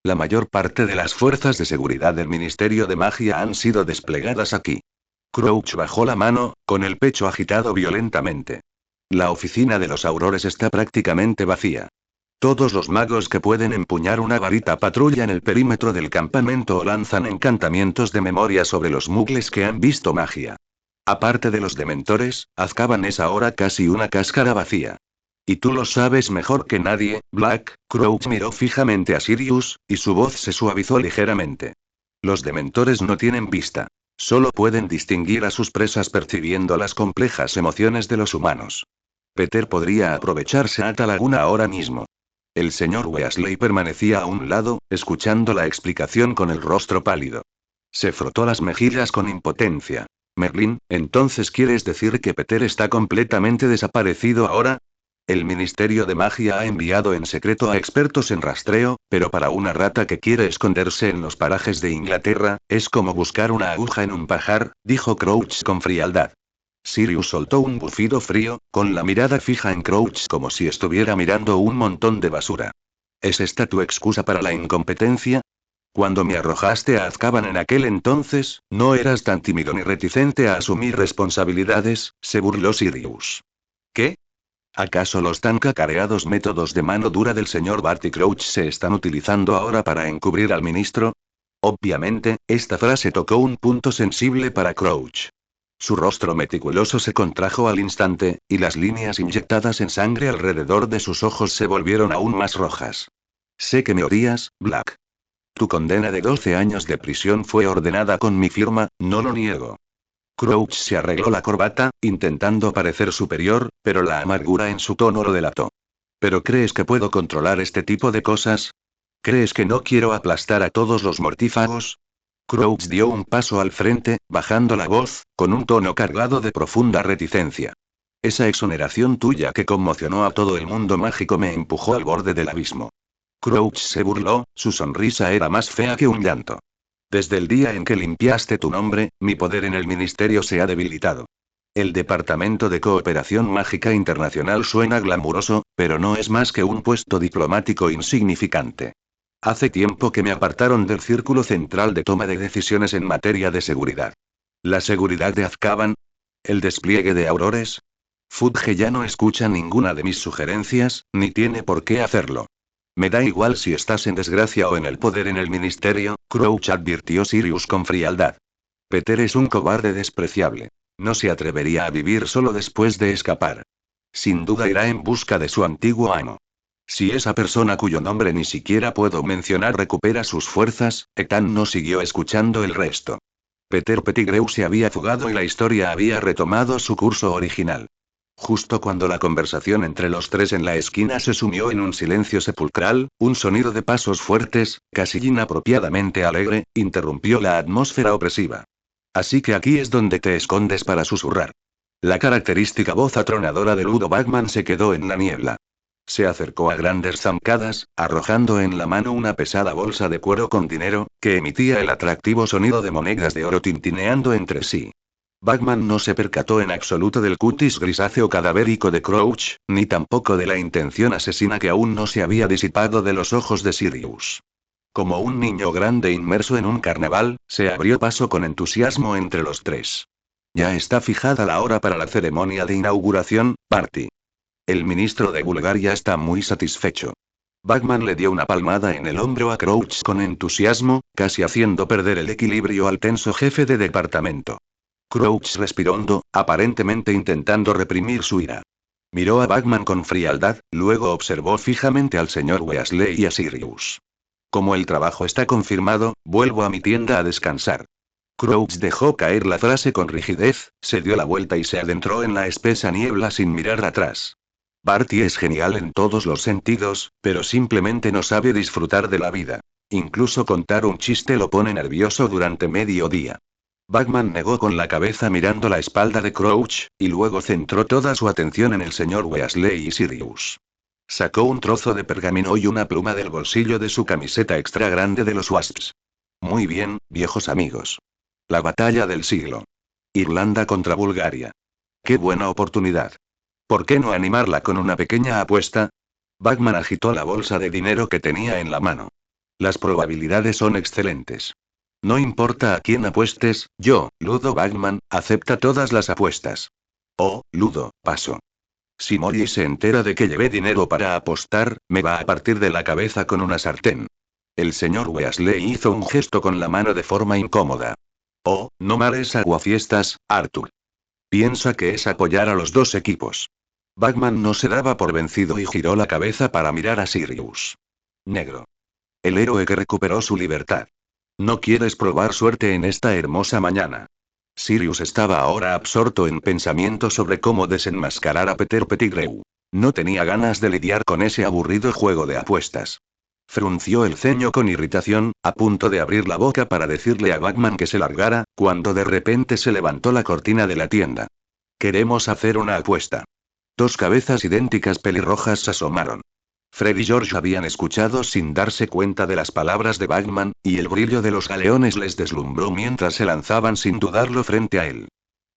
La mayor parte de las fuerzas de seguridad del Ministerio de Magia han sido desplegadas aquí. Crouch bajó la mano, con el pecho agitado violentamente. La oficina de los Aurores está prácticamente vacía. Todos los magos que pueden empuñar una varita patrullan el perímetro del campamento o lanzan encantamientos de memoria sobre los mugles que han visto magia. Aparte de los dementores, Azkaban es ahora casi una cáscara vacía. Y tú lo sabes mejor que nadie, Black. Crouch miró fijamente a Sirius, y su voz se suavizó ligeramente. Los dementores no tienen vista. Solo pueden distinguir a sus presas percibiendo las complejas emociones de los humanos. Peter podría aprovecharse a tal laguna ahora mismo. El señor Weasley permanecía a un lado, escuchando la explicación con el rostro pálido. Se frotó las mejillas con impotencia. Merlín, ¿entonces quieres decir que Peter está completamente desaparecido ahora? El Ministerio de Magia ha enviado en secreto a expertos en rastreo, pero para una rata que quiere esconderse en los parajes de Inglaterra, es como buscar una aguja en un pajar, dijo Crouch con frialdad. Sirius soltó un bufido frío, con la mirada fija en Crouch como si estuviera mirando un montón de basura. ¿Es esta tu excusa para la incompetencia? Cuando me arrojaste a Azkaban en aquel entonces, no eras tan tímido ni reticente a asumir responsabilidades, se burló Sirius. ¿Qué? ¿Acaso los tan cacareados métodos de mano dura del señor Barty Crouch se están utilizando ahora para encubrir al ministro? Obviamente, esta frase tocó un punto sensible para Crouch. Su rostro meticuloso se contrajo al instante, y las líneas inyectadas en sangre alrededor de sus ojos se volvieron aún más rojas. Sé que me odias, Black. Tu condena de 12 años de prisión fue ordenada con mi firma, no lo niego. Crouch se arregló la corbata, intentando parecer superior, pero la amargura en su tono lo delató. ¿Pero crees que puedo controlar este tipo de cosas? ¿Crees que no quiero aplastar a todos los mortífagos? Crouch dio un paso al frente, bajando la voz, con un tono cargado de profunda reticencia. Esa exoneración tuya que conmocionó a todo el mundo mágico me empujó al borde del abismo. Crouch se burló, su sonrisa era más fea que un llanto. Desde el día en que limpiaste tu nombre, mi poder en el ministerio se ha debilitado. El Departamento de Cooperación Mágica Internacional suena glamuroso, pero no es más que un puesto diplomático insignificante. Hace tiempo que me apartaron del círculo central de toma de decisiones en materia de seguridad. ¿La seguridad de Azkaban? ¿El despliegue de aurores? Fudge ya no escucha ninguna de mis sugerencias, ni tiene por qué hacerlo. Me da igual si estás en desgracia o en el poder en el ministerio, Crouch advirtió Sirius con frialdad. Peter es un cobarde despreciable. No se atrevería a vivir solo después de escapar. Sin duda irá en busca de su antiguo amo. Si esa persona cuyo nombre ni siquiera puedo mencionar recupera sus fuerzas, Ethan no siguió escuchando el resto. Peter Pettigrew se había fugado y la historia había retomado su curso original. Justo cuando la conversación entre los tres en la esquina se sumió en un silencio sepulcral, un sonido de pasos fuertes, casi inapropiadamente alegre, interrumpió la atmósfera opresiva. Así que aquí es donde te escondes para susurrar. La característica voz atronadora de Ludo Bagman se quedó en la niebla. Se acercó a grandes zancadas, arrojando en la mano una pesada bolsa de cuero con dinero, que emitía el atractivo sonido de monedas de oro tintineando entre sí. Bagman no se percató en absoluto del cutis grisáceo cadavérico de Crouch, ni tampoco de la intención asesina que aún no se había disipado de los ojos de Sirius. Como un niño grande inmerso en un carnaval, se abrió paso con entusiasmo entre los tres. Ya está fijada la hora para la ceremonia de inauguración, Barty. El ministro de Bulgaria está muy satisfecho. Bagman le dio una palmada en el hombro a Crouch con entusiasmo, casi haciendo perder el equilibrio al tenso jefe de departamento. Crouch respiró hondo, aparentemente intentando reprimir su ira. Miró a Bagman con frialdad, luego observó fijamente al señor Weasley y a Sirius. Como el trabajo está confirmado, vuelvo a mi tienda a descansar. Crouch dejó caer la frase con rigidez, se dio la vuelta y se adentró en la espesa niebla sin mirar atrás. Barty es genial en todos los sentidos, pero simplemente no sabe disfrutar de la vida. Incluso contar un chiste lo pone nervioso durante medio día. Bagman negó con la cabeza mirando la espalda de Crouch, y luego centró toda su atención en el señor Weasley y Sirius. Sacó un trozo de pergamino y una pluma del bolsillo de su camiseta extra grande de los Wasps. Muy bien, viejos amigos. La batalla del siglo. Irlanda contra Bulgaria. Qué buena oportunidad. ¿Por qué no animarla con una pequeña apuesta? Bagman agitó la bolsa de dinero que tenía en la mano. Las probabilidades son excelentes. No importa a quién apuestes, yo, Ludo Bagman, acepta todas las apuestas. Oh, Ludo, paso. Si Molly se entera de que llevé dinero para apostar, me va a partir de la cabeza con una sartén. El señor Weasley hizo un gesto con la mano de forma incómoda. Oh, no mares aguafiestas, Arthur. Piensa que es apoyar a los dos equipos. Bagman no se daba por vencido y giró la cabeza para mirar a Sirius. Negro. El héroe que recuperó su libertad. ¿No quieres probar suerte en esta hermosa mañana? Sirius estaba ahora absorto en pensamientos sobre cómo desenmascarar a Peter Pettigrew. No tenía ganas de lidiar con ese aburrido juego de apuestas. Frunció el ceño con irritación, a punto de abrir la boca para decirle a Bagman que se largara, cuando de repente se levantó la cortina de la tienda. Queremos hacer una apuesta. Dos cabezas idénticas pelirrojas se asomaron. Fred y George habían escuchado sin darse cuenta de las palabras de Bagman, y el brillo de los galeones les deslumbró mientras se lanzaban sin dudarlo frente a él.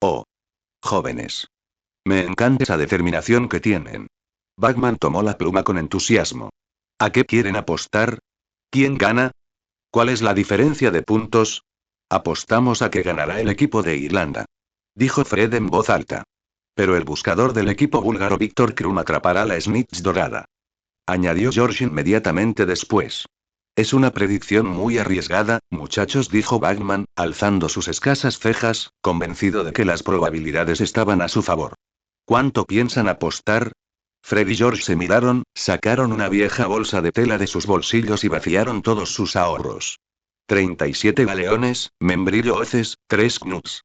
Oh. Jóvenes. Me encanta esa determinación que tienen. Batman tomó la pluma con entusiasmo. ¿A qué quieren apostar? ¿Quién gana? ¿Cuál es la diferencia de puntos? Apostamos a que ganará el equipo de Irlanda. Dijo Fred en voz alta. Pero el buscador del equipo búlgaro Víctor Krum atrapará la snitch dorada. Añadió George inmediatamente después. Es una predicción muy arriesgada, muchachos, dijo Batman, alzando sus escasas cejas, convencido de que las probabilidades estaban a su favor. ¿Cuánto piensan apostar? Fred y George se miraron, sacaron una vieja bolsa de tela de sus bolsillos y vaciaron todos sus ahorros. 37 galeones, membrillo hoces, 3 knuts.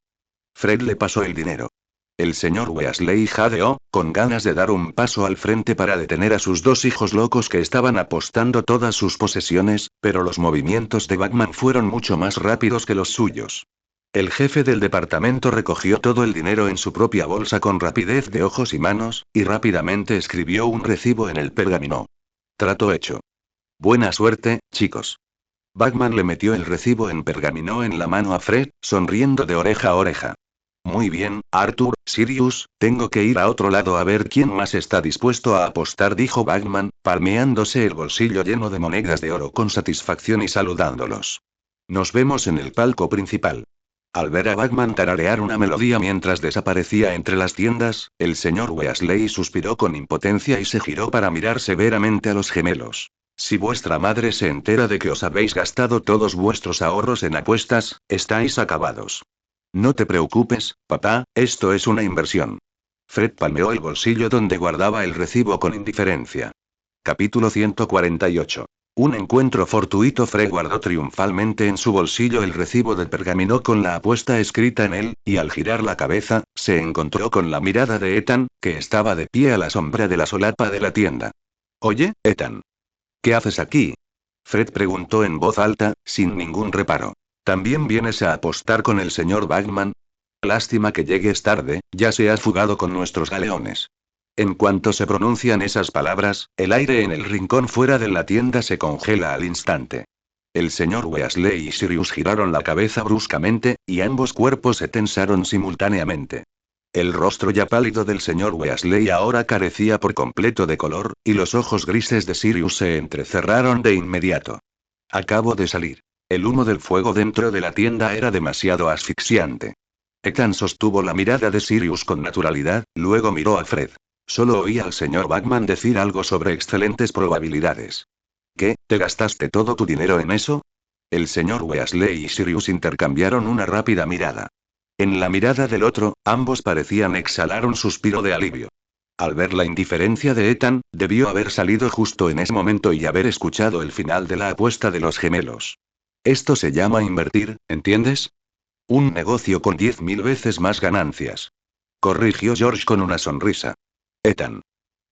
Fred le pasó el dinero. El señor Weasley jadeó, con ganas de dar un paso al frente para detener a sus dos hijos locos que estaban apostando todas sus posesiones, pero los movimientos de Batman fueron mucho más rápidos que los suyos. El jefe del departamento recogió todo el dinero en su propia bolsa con rapidez de ojos y manos, y rápidamente escribió un recibo en el pergamino. Trato hecho. Buena suerte, chicos. Batman le metió el recibo en pergamino en la mano a Fred, sonriendo de oreja a oreja. Muy bien, Arthur, Sirius, tengo que ir a otro lado a ver quién más está dispuesto a apostar, dijo Batman, palmeándose el bolsillo lleno de monedas de oro con satisfacción y saludándolos. Nos vemos en el palco principal. Al ver a Batman tararear una melodía mientras desaparecía entre las tiendas, el señor Weasley suspiró con impotencia y se giró para mirar severamente a los gemelos. Si vuestra madre se entera de que os habéis gastado todos vuestros ahorros en apuestas, estáis acabados. No te preocupes, papá, esto es una inversión. Fred palmeó el bolsillo donde guardaba el recibo con indiferencia. Capítulo 148. Un encuentro fortuito. Fred guardó triunfalmente en su bolsillo el recibo de pergamino con la apuesta escrita en él, y al girar la cabeza, se encontró con la mirada de Ethan, que estaba de pie a la sombra de la solapa de la tienda. Oye, Ethan. ¿Qué haces aquí? Fred preguntó en voz alta, sin ningún reparo. ¿También vienes a apostar con el señor Batman? Lástima que llegues tarde, ya se has fugado con nuestros galeones. En cuanto se pronuncian esas palabras, el aire en el rincón fuera de la tienda se congela al instante. El señor Weasley y Sirius giraron la cabeza bruscamente, y ambos cuerpos se tensaron simultáneamente. El rostro ya pálido del señor Weasley ahora carecía por completo de color, y los ojos grises de Sirius se entrecerraron de inmediato. Acabo de salir. El humo del fuego dentro de la tienda era demasiado asfixiante. Ethan sostuvo la mirada de Sirius con naturalidad, luego miró a Fred. Solo oía al señor Batman decir algo sobre excelentes probabilidades. ¿Qué, te gastaste todo tu dinero en eso? El señor Weasley y Sirius intercambiaron una rápida mirada. En la mirada del otro, ambos parecían exhalar un suspiro de alivio. Al ver la indiferencia de Ethan, debió haber salido justo en ese momento y haber escuchado el final de la apuesta de los gemelos. Esto se llama invertir, ¿entiendes? Un negocio con 10.000 veces más ganancias. Corrigió George con una sonrisa. Ethan.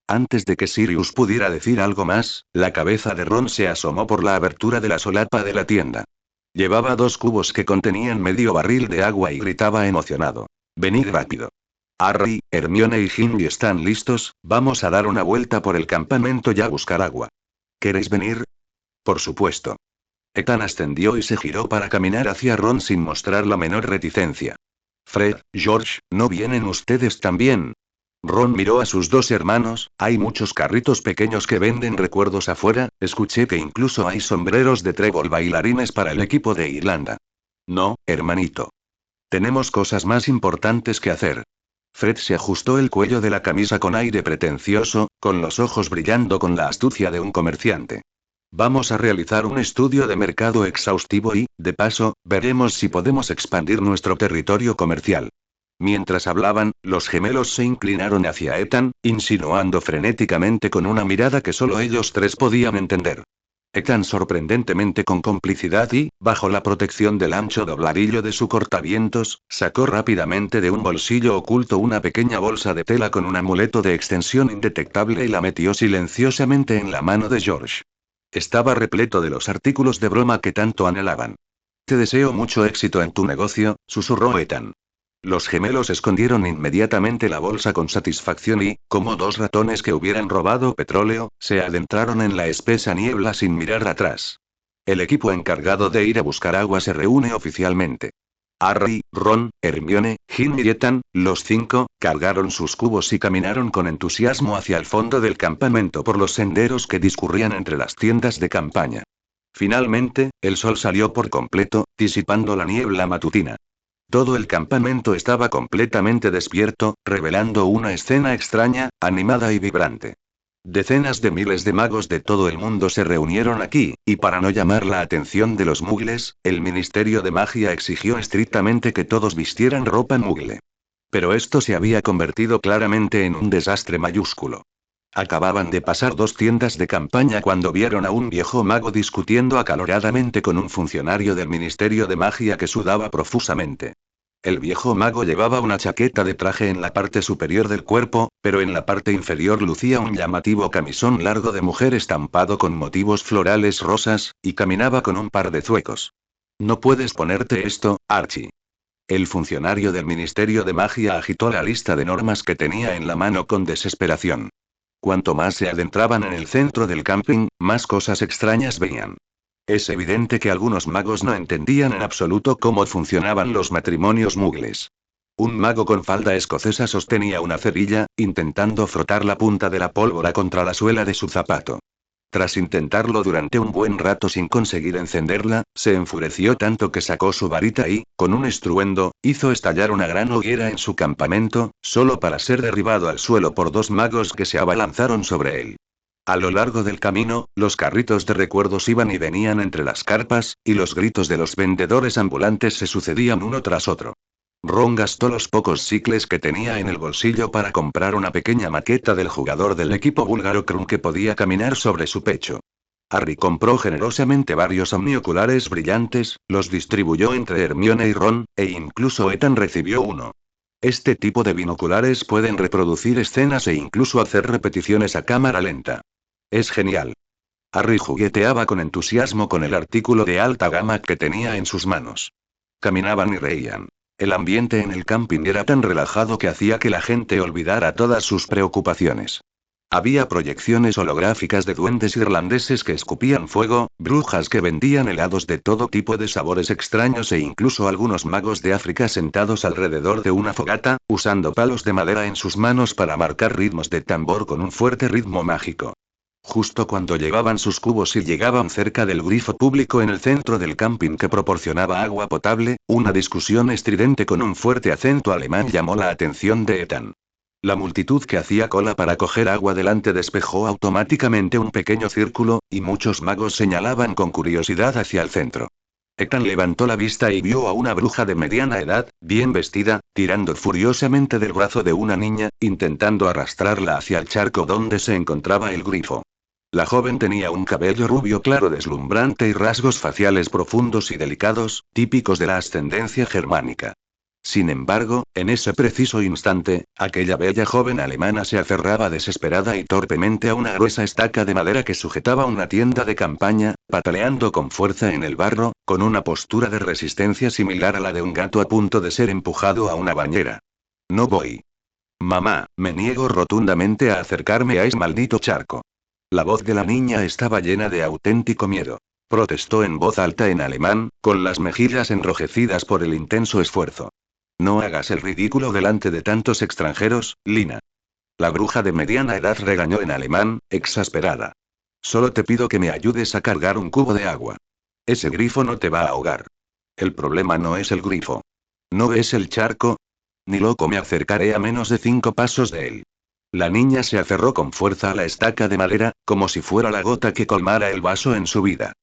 Antes de que Sirius pudiera decir algo más, la cabeza de Ron se asomó por la abertura de la solapa de la tienda. Llevaba 2 cubos que contenían medio barril de agua y gritaba emocionado. Venid rápido. Harry, Hermione y Ginny están listos, vamos a dar una vuelta por el campamento y a buscar agua. ¿Queréis venir? Por supuesto. Ethan ascendió y se giró para caminar hacia Ron sin mostrar la menor reticencia. Fred, George, ¿no vienen ustedes también? Ron miró a sus 2 hermanos. Hay muchos carritos pequeños que venden recuerdos afuera, escuché que incluso hay sombreros de trébol bailarines para el equipo de Irlanda. No, hermanito. Tenemos cosas más importantes que hacer. Fred se ajustó el cuello de la camisa con aire pretencioso, con los ojos brillando con la astucia de un comerciante. Vamos a realizar un estudio de mercado exhaustivo y, de paso, veremos si podemos expandir nuestro territorio comercial. Mientras hablaban, los gemelos se inclinaron hacia Ethan, insinuando frenéticamente con una mirada que solo ellos 3 podían entender. Ethan sorprendentemente con complicidad y, bajo la protección del ancho dobladillo de su cortavientos, sacó rápidamente de un bolsillo oculto una pequeña bolsa de tela con un amuleto de extensión indetectable y la metió silenciosamente en la mano de George. Estaba repleto de los artículos de broma que tanto anhelaban. Te deseo mucho éxito en tu negocio, susurró Ethan. Los gemelos escondieron inmediatamente la bolsa con satisfacción y, como 2 ratones que hubieran robado petróleo, se adentraron en la espesa niebla sin mirar atrás. El equipo encargado de ir a buscar agua se reúne oficialmente. Harry, Ron, Hermione, Ginny y Ethan, los 5, cargaron sus cubos y caminaron con entusiasmo hacia el fondo del campamento por los senderos que discurrían entre las tiendas de campaña. Finalmente, el sol salió por completo, disipando la niebla matutina. Todo el campamento estaba completamente despierto, revelando una escena extraña, animada y vibrante. Decenas de miles de magos de todo el mundo se reunieron aquí, y para no llamar la atención de los muggles, el Ministerio de Magia exigió estrictamente que todos vistieran ropa muggle. Pero esto se había convertido claramente en un desastre mayúsculo. Acababan de pasar 2 tiendas de campaña cuando vieron a un viejo mago discutiendo acaloradamente con un funcionario del Ministerio de Magia que sudaba profusamente. El viejo mago llevaba una chaqueta de traje en la parte superior del cuerpo, pero en la parte inferior lucía un llamativo camisón largo de mujer estampado con motivos florales rosas, y caminaba con un par de zuecos. No puedes ponerte esto, Archie. El funcionario del Ministerio de Magia agitó la lista de normas que tenía en la mano con desesperación. Cuanto más se adentraban en el centro del camping, más cosas extrañas veían. Es evidente que algunos magos no entendían en absoluto cómo funcionaban los matrimonios muggles. Un mago con falda escocesa sostenía una cerilla, intentando frotar la punta de la pólvora contra la suela de su zapato. Tras intentarlo durante un buen rato sin conseguir encenderla, se enfureció tanto que sacó su varita y, con un estruendo, hizo estallar una gran hoguera en su campamento, solo para ser derribado al suelo por 2 magos que se abalanzaron sobre él. A lo largo del camino, los carritos de recuerdos iban y venían entre las carpas, y los gritos de los vendedores ambulantes se sucedían uno tras otro. Ron gastó los pocos sicles que tenía en el bolsillo para comprar una pequeña maqueta del jugador del equipo búlgaro Krum que podía caminar sobre su pecho. Harry compró generosamente varios omnioculares brillantes, los distribuyó entre Hermione y Ron, e incluso Ethan recibió uno. Este tipo de binoculares pueden reproducir escenas e incluso hacer repeticiones a cámara lenta. Es genial. Harry jugueteaba con entusiasmo con el artículo de alta gama que tenía en sus manos. Caminaban y reían. El ambiente en el camping era tan relajado que hacía que la gente olvidara todas sus preocupaciones. Había proyecciones holográficas de duendes irlandeses que escupían fuego, brujas que vendían helados de todo tipo de sabores extraños e incluso algunos magos de África sentados alrededor de una fogata, usando palos de madera en sus manos para marcar ritmos de tambor con un fuerte ritmo mágico. Justo cuando llevaban sus cubos y llegaban cerca del grifo público en el centro del camping que proporcionaba agua potable, una discusión estridente con un fuerte acento alemán llamó la atención de Ethan. La multitud que hacía cola para coger agua delante despejó automáticamente un pequeño círculo, y muchos magos señalaban con curiosidad hacia el centro. Ethan levantó la vista y vio a una bruja de mediana edad, bien vestida, tirando furiosamente del brazo de una niña, intentando arrastrarla hacia el charco donde se encontraba el grifo. La joven tenía un cabello rubio claro deslumbrante y rasgos faciales profundos y delicados, típicos de la ascendencia germánica. Sin embargo, en ese preciso instante, aquella bella joven alemana se aferraba desesperada y torpemente a una gruesa estaca de madera que sujetaba una tienda de campaña, pataleando con fuerza en el barro, con una postura de resistencia similar a la de un gato a punto de ser empujado a una bañera. No voy. Mamá, me niego rotundamente a acercarme a ese maldito charco. La voz de la niña estaba llena de auténtico miedo. Protestó en voz alta en alemán, con las mejillas enrojecidas por el intenso esfuerzo. No hagas el ridículo delante de tantos extranjeros, Lina. La bruja de mediana edad regañó en alemán, exasperada. Solo te pido que me ayudes a cargar un cubo de agua. Ese grifo no te va a ahogar. El problema no es el grifo. ¿No ves el charco? Ni loco me acercaré a menos de 5 pasos de él. La niña se aferró con fuerza a la estaca de madera, como si fuera la gota que colmara el vaso en su vida.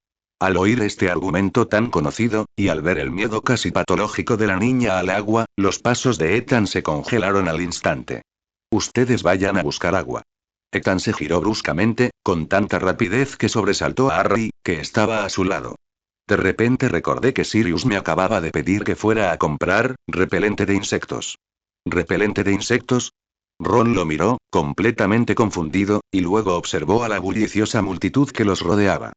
Al oír este argumento tan conocido, y al ver el miedo casi patológico de la niña al agua, los pasos de Ethan se congelaron al instante. Ustedes vayan a buscar agua. Ethan se giró bruscamente, con tanta rapidez que sobresaltó a Harry, que estaba a su lado. De repente recordé que Sirius me acababa de pedir que fuera a comprar repelente de insectos. ¿Repelente de insectos? Ron lo miró, completamente confundido, y luego observó a la bulliciosa multitud que los rodeaba.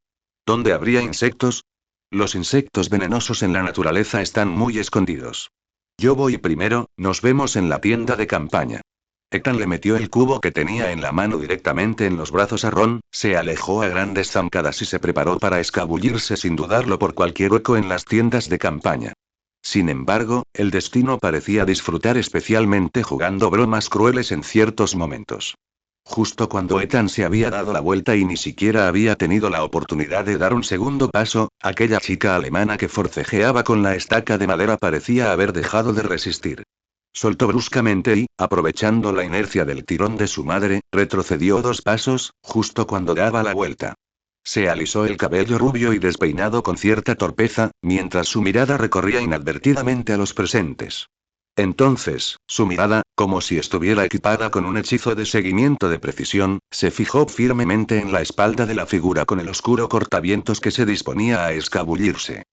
¿Dónde habría insectos? Los insectos venenosos en la naturaleza están muy escondidos. Yo voy primero, nos vemos en la tienda de campaña. Ethan le metió el cubo que tenía en la mano directamente en los brazos a Ron, se alejó a grandes zancadas y se preparó para escabullirse sin dudarlo por cualquier hueco en las tiendas de campaña. Sin embargo, el destino parecía disfrutar especialmente jugando bromas crueles en ciertos momentos. Justo cuando Ethan se había dado la vuelta y ni siquiera había tenido la oportunidad de dar un segundo paso, aquella chica alemana que forcejeaba con la estaca de madera parecía haber dejado de resistir. Soltó bruscamente y, aprovechando la inercia del tirón de su madre, retrocedió 2 pasos, justo cuando daba la vuelta. Se alisó el cabello rubio y despeinado con cierta torpeza, mientras su mirada recorría inadvertidamente a los presentes. Entonces, su mirada, como si estuviera equipada con un hechizo de seguimiento de precisión, se fijó firmemente en la espalda de la figura con el oscuro cortavientos que se disponía a escabullirse.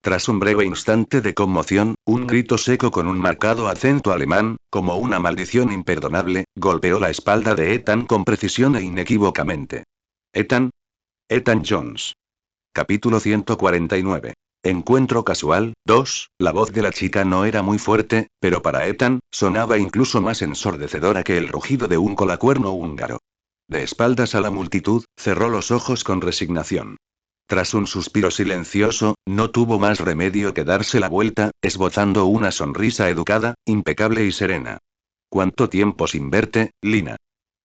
Tras un breve instante de conmoción, un grito seco con un marcado acento alemán, como una maldición imperdonable, golpeó la espalda de Ethan con precisión e inequívocamente. Ethan. Ethan Jones. Capítulo 149. Encuentro casual, 2. La voz de la chica no era muy fuerte, pero para Ethan, sonaba incluso más ensordecedora que el rugido de un colacuerno húngaro. De espaldas a la multitud, cerró los ojos con resignación. Tras un suspiro silencioso, no tuvo más remedio que darse la vuelta, esbozando una sonrisa educada, impecable y serena. ¿Cuánto tiempo sin verte, Lina?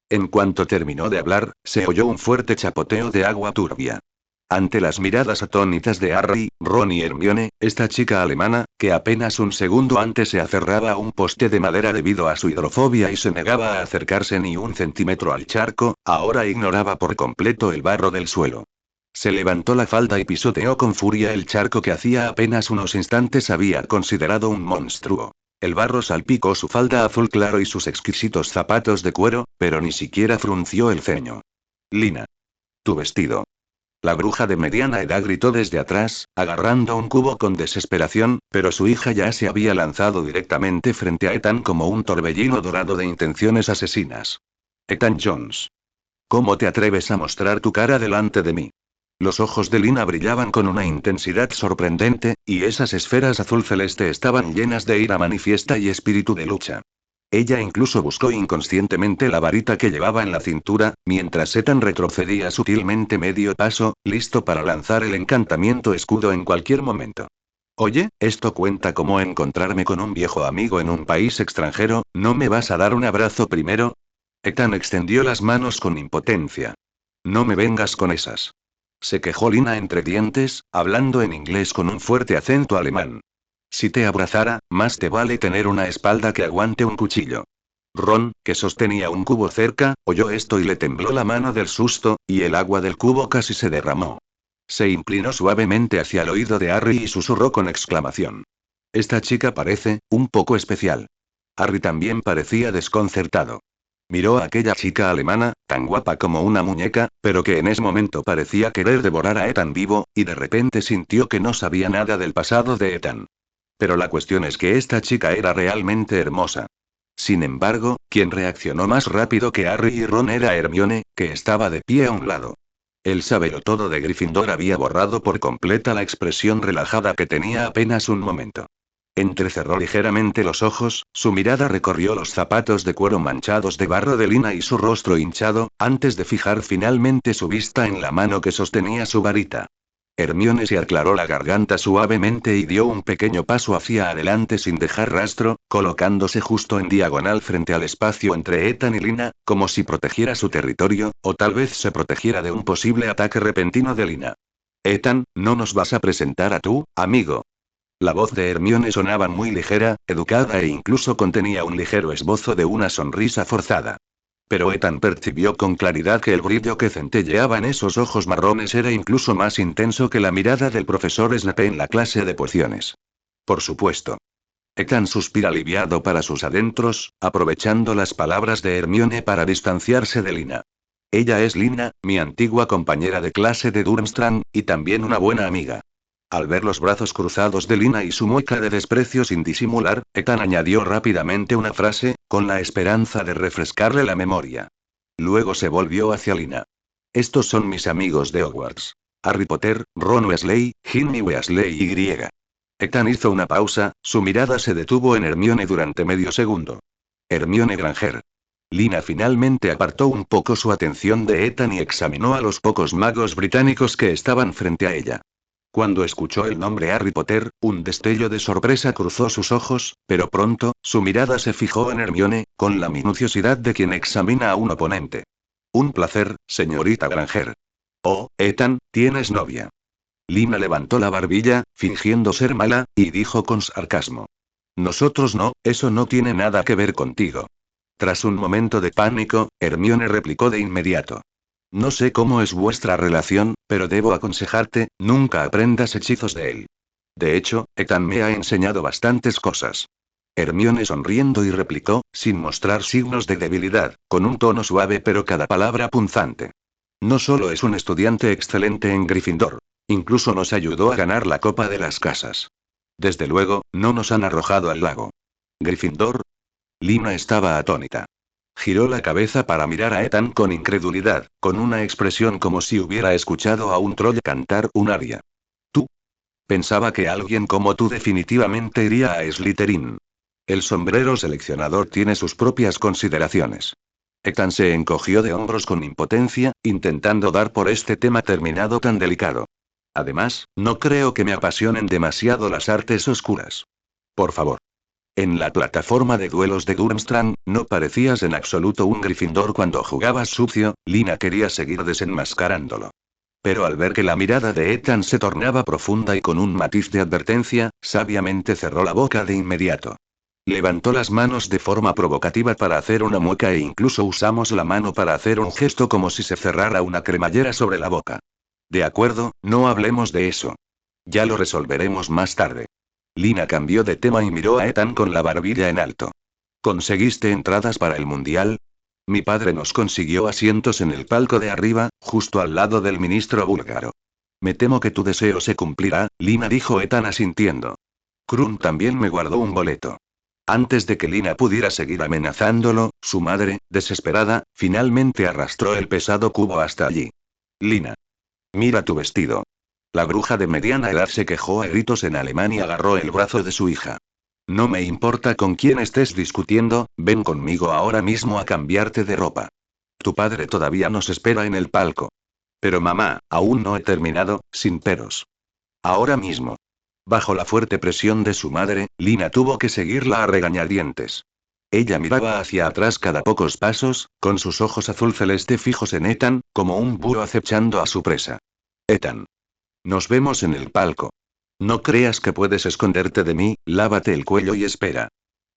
En cuanto terminó de hablar, se oyó un fuerte chapoteo de agua turbia. Ante las miradas atónitas de Harry, Ron y Hermione, esta chica alemana, que apenas un segundo antes se aferraba a un poste de madera debido a su hidrofobia y se negaba a acercarse ni un centímetro al charco, ahora ignoraba por completo el barro del suelo. Se levantó la falda y pisoteó con furia el charco que hacía apenas unos instantes había considerado un monstruo. El barro salpicó su falda azul claro y sus exquisitos zapatos de cuero, pero ni siquiera frunció el ceño. Lina. Tu vestido. La bruja de mediana edad gritó desde atrás, agarrando un cubo con desesperación, pero su hija ya se había lanzado directamente frente a Ethan como un torbellino dorado de intenciones asesinas. Ethan Jones. ¿Cómo te atreves a mostrar tu cara delante de mí? Los ojos de Lina brillaban con una intensidad sorprendente, y esas esferas azul celeste estaban llenas de ira manifiesta y espíritu de lucha. Ella incluso buscó inconscientemente la varita que llevaba en la cintura, mientras Ethan retrocedía sutilmente medio paso, listo para lanzar el encantamiento escudo en cualquier momento. Oye, esto cuenta como encontrarme con un viejo amigo en un país extranjero, ¿no me vas a dar un abrazo primero? Ethan extendió las manos con impotencia. No me vengas con esas. Se quejó Lina entre dientes, hablando en inglés con un fuerte acento alemán. Si te abrazara, más te vale tener una espalda que aguante un cuchillo. Ron, que sostenía un cubo cerca, oyó esto y le tembló la mano del susto, y el agua del cubo casi se derramó. Se inclinó suavemente hacia el oído de Harry y susurró con exclamación. Esta chica parece, un poco especial. Harry también parecía desconcertado. Miró a aquella chica alemana, tan guapa como una muñeca, pero que en ese momento parecía querer devorar a Ethan vivo, y de repente sintió que no sabía nada del pasado de Ethan. Pero la cuestión es que esta chica era realmente hermosa. Sin embargo, quien reaccionó más rápido que Harry y Ron era Hermione, que estaba de pie a un lado. El sabelotodo de Gryffindor había borrado por completa la expresión relajada que tenía apenas un momento. Entrecerró ligeramente los ojos, su mirada recorrió los zapatos de cuero manchados de barro de Lina y su rostro hinchado, antes de fijar finalmente su vista en la mano que sostenía su varita. Hermione se aclaró la garganta suavemente y dio un pequeño paso hacia adelante sin dejar rastro, colocándose justo en diagonal frente al espacio entre Ethan y Lina, como si protegiera su territorio, o tal vez se protegiera de un posible ataque repentino de Lina. Ethan, ¿no nos vas a presentar a tu amigo? La voz de Hermione sonaba muy ligera, educada e incluso contenía un ligero esbozo de una sonrisa forzada. Pero Ethan percibió con claridad que el brillo que centelleaba en esos ojos marrones era incluso más intenso que la mirada del profesor Snape en la clase de pociones. Por supuesto. Ethan suspira aliviado para sus adentros, aprovechando las palabras de Hermione para distanciarse de Lina. Ella es Lina, mi antigua compañera de clase de Durmstrang, y también una buena amiga. Al ver los brazos cruzados de Lina y su mueca de desprecio sin disimular, Ethan añadió rápidamente una frase, con la esperanza de refrescarle la memoria. Luego se volvió hacia Lina. Estos son mis amigos de Hogwarts. Harry Potter, Ron Weasley, Ginny Weasley y... Ethan hizo una pausa, su mirada se detuvo en Hermione durante medio segundo. Hermione Granger. Lina finalmente apartó un poco su atención de Ethan y examinó a los pocos magos británicos que estaban frente a ella. Cuando escuchó el nombre Harry Potter, un destello de sorpresa cruzó sus ojos, pero pronto, su mirada se fijó en Hermione, con la minuciosidad de quien examina a un oponente. Un placer, señorita Granger. Oh, Ethan, ¿tienes novia? Lina levantó la barbilla, fingiendo ser mala, y dijo con sarcasmo. Nosotros no, eso no tiene nada que ver contigo. Tras un momento de pánico, Hermione replicó de inmediato. No sé cómo es vuestra relación, pero debo aconsejarte, nunca aprendas hechizos de él. De hecho, Ethan me ha enseñado bastantes cosas. Hermione sonriendo y replicó, sin mostrar signos de debilidad, con un tono suave pero cada palabra punzante. No solo es un estudiante excelente en Gryffindor. Incluso nos ayudó a ganar la Copa de las Casas. Desde luego, no nos han arrojado al lago. ¿Gryffindor? Lina estaba atónita. Giró la cabeza para mirar a Ethan con incredulidad, con una expresión como si hubiera escuchado a un troll cantar un aria. ¿Tú? Pensaba que alguien como tú definitivamente iría a Slytherin. El sombrero seleccionador tiene sus propias consideraciones. Ethan se encogió de hombros con impotencia, intentando dar por este tema terminado tan delicado. Además, no creo que me apasionen demasiado las artes oscuras. Por favor. En la plataforma de duelos de Durmstrang, no parecías en absoluto un Gryffindor cuando jugabas sucio. Lina quería seguir desenmascarándolo. Pero al ver que la mirada de Ethan se tornaba profunda y con un matiz de advertencia, sabiamente cerró la boca de inmediato. Levantó las manos de forma provocativa para hacer una mueca e incluso usamos la mano para hacer un gesto como si se cerrara una cremallera sobre la boca. De acuerdo, no hablemos de eso. Ya lo resolveremos más tarde. Lina cambió de tema y miró a Ethan con la barbilla en alto. ¿Conseguiste entradas para el mundial? Mi padre nos consiguió asientos en el palco de arriba, justo al lado del ministro búlgaro. Me temo que tu deseo se cumplirá, Lina dijo Ethan asintiendo. Krum también me guardó un boleto. Antes de que Lina pudiera seguir amenazándolo, su madre, desesperada, finalmente arrastró el pesado cubo hasta allí. Lina. Mira tu vestido. La bruja de mediana edad se quejó a gritos en alemán y agarró el brazo de su hija. No me importa con quién estés discutiendo, ven conmigo ahora mismo a cambiarte de ropa. Tu padre todavía nos espera en el palco. Pero mamá, aún no he terminado, sin peros. Ahora mismo. Bajo la fuerte presión de su madre, Lina tuvo que seguirla a regañadientes. Ella miraba hacia atrás cada pocos pasos, con sus ojos azul celeste fijos en Ethan, como un búho acechando a su presa. Ethan. Nos vemos en el palco. No creas que puedes esconderte de mí, lávate el cuello y espera.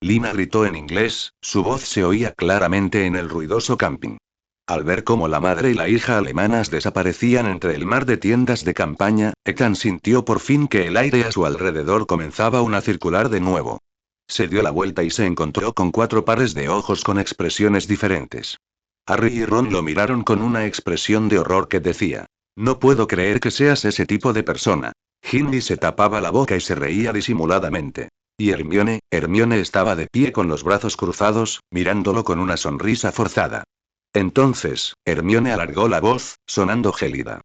Lina gritó en inglés, su voz se oía claramente en el ruidoso camping. Al ver cómo la madre y la hija alemanas desaparecían entre el mar de tiendas de campaña, Ethan sintió por fin que el aire a su alrededor comenzaba a circular de nuevo. Se dio la vuelta y se encontró con 4 pares de ojos con expresiones diferentes. Harry y Ron lo miraron con una expresión de horror que decía: no puedo creer que seas ese tipo de persona. Ginny se tapaba la boca y se reía disimuladamente. Y Hermione estaba de pie con los brazos cruzados, mirándolo con una sonrisa forzada. Entonces, Hermione alargó la voz, sonando gélida.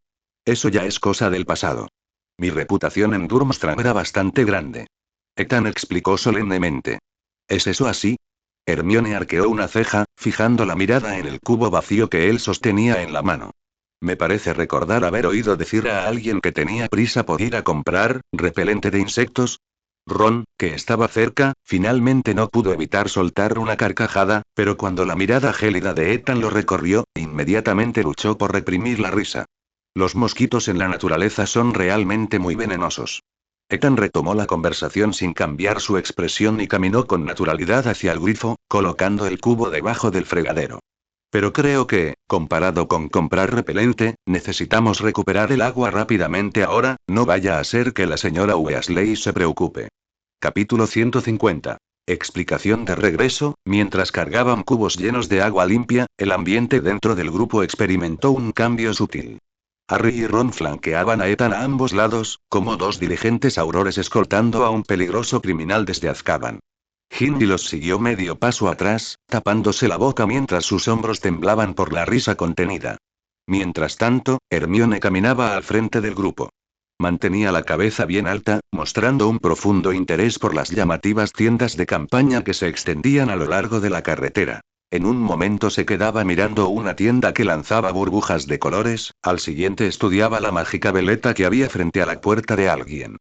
Eso ya es cosa del pasado. Mi reputación en Durmstrang era bastante grande. Ethan explicó solemnemente. ¿Es eso así? Hermione arqueó una ceja, fijando la mirada en el cubo vacío que él sostenía en la mano. Me parece recordar haber oído decir a alguien que tenía prisa por ir a comprar repelente de insectos. Ron, que estaba cerca, finalmente no pudo evitar soltar una carcajada, pero cuando la mirada gélida de Ethan lo recorrió, inmediatamente luchó por reprimir la risa. Los mosquitos en la naturaleza son realmente muy venenosos. Ethan retomó la conversación sin cambiar su expresión y caminó con naturalidad hacia el grifo, colocando el cubo debajo del fregadero. Pero creo que, comparado con comprar repelente, necesitamos recuperar el agua rápidamente ahora, no vaya a ser que la señora Weasley se preocupe. Capítulo 150. Explicación de regreso. Mientras cargaban cubos llenos de agua limpia, el ambiente dentro del grupo experimentó un cambio sutil. Harry y Ron flanqueaban a Ethan a ambos lados, como 2 diligentes aurores escoltando a un peligroso criminal desde Azkaban. Ginny los siguió medio paso atrás, tapándose la boca mientras sus hombros temblaban por la risa contenida. Mientras tanto, Hermione caminaba al frente del grupo. Mantenía la cabeza bien alta, mostrando un profundo interés por las llamativas tiendas de campaña que se extendían a lo largo de la carretera. En un momento se quedaba mirando una tienda que lanzaba burbujas de colores, al siguiente estudiaba la mágica veleta que había frente a la puerta de alguien.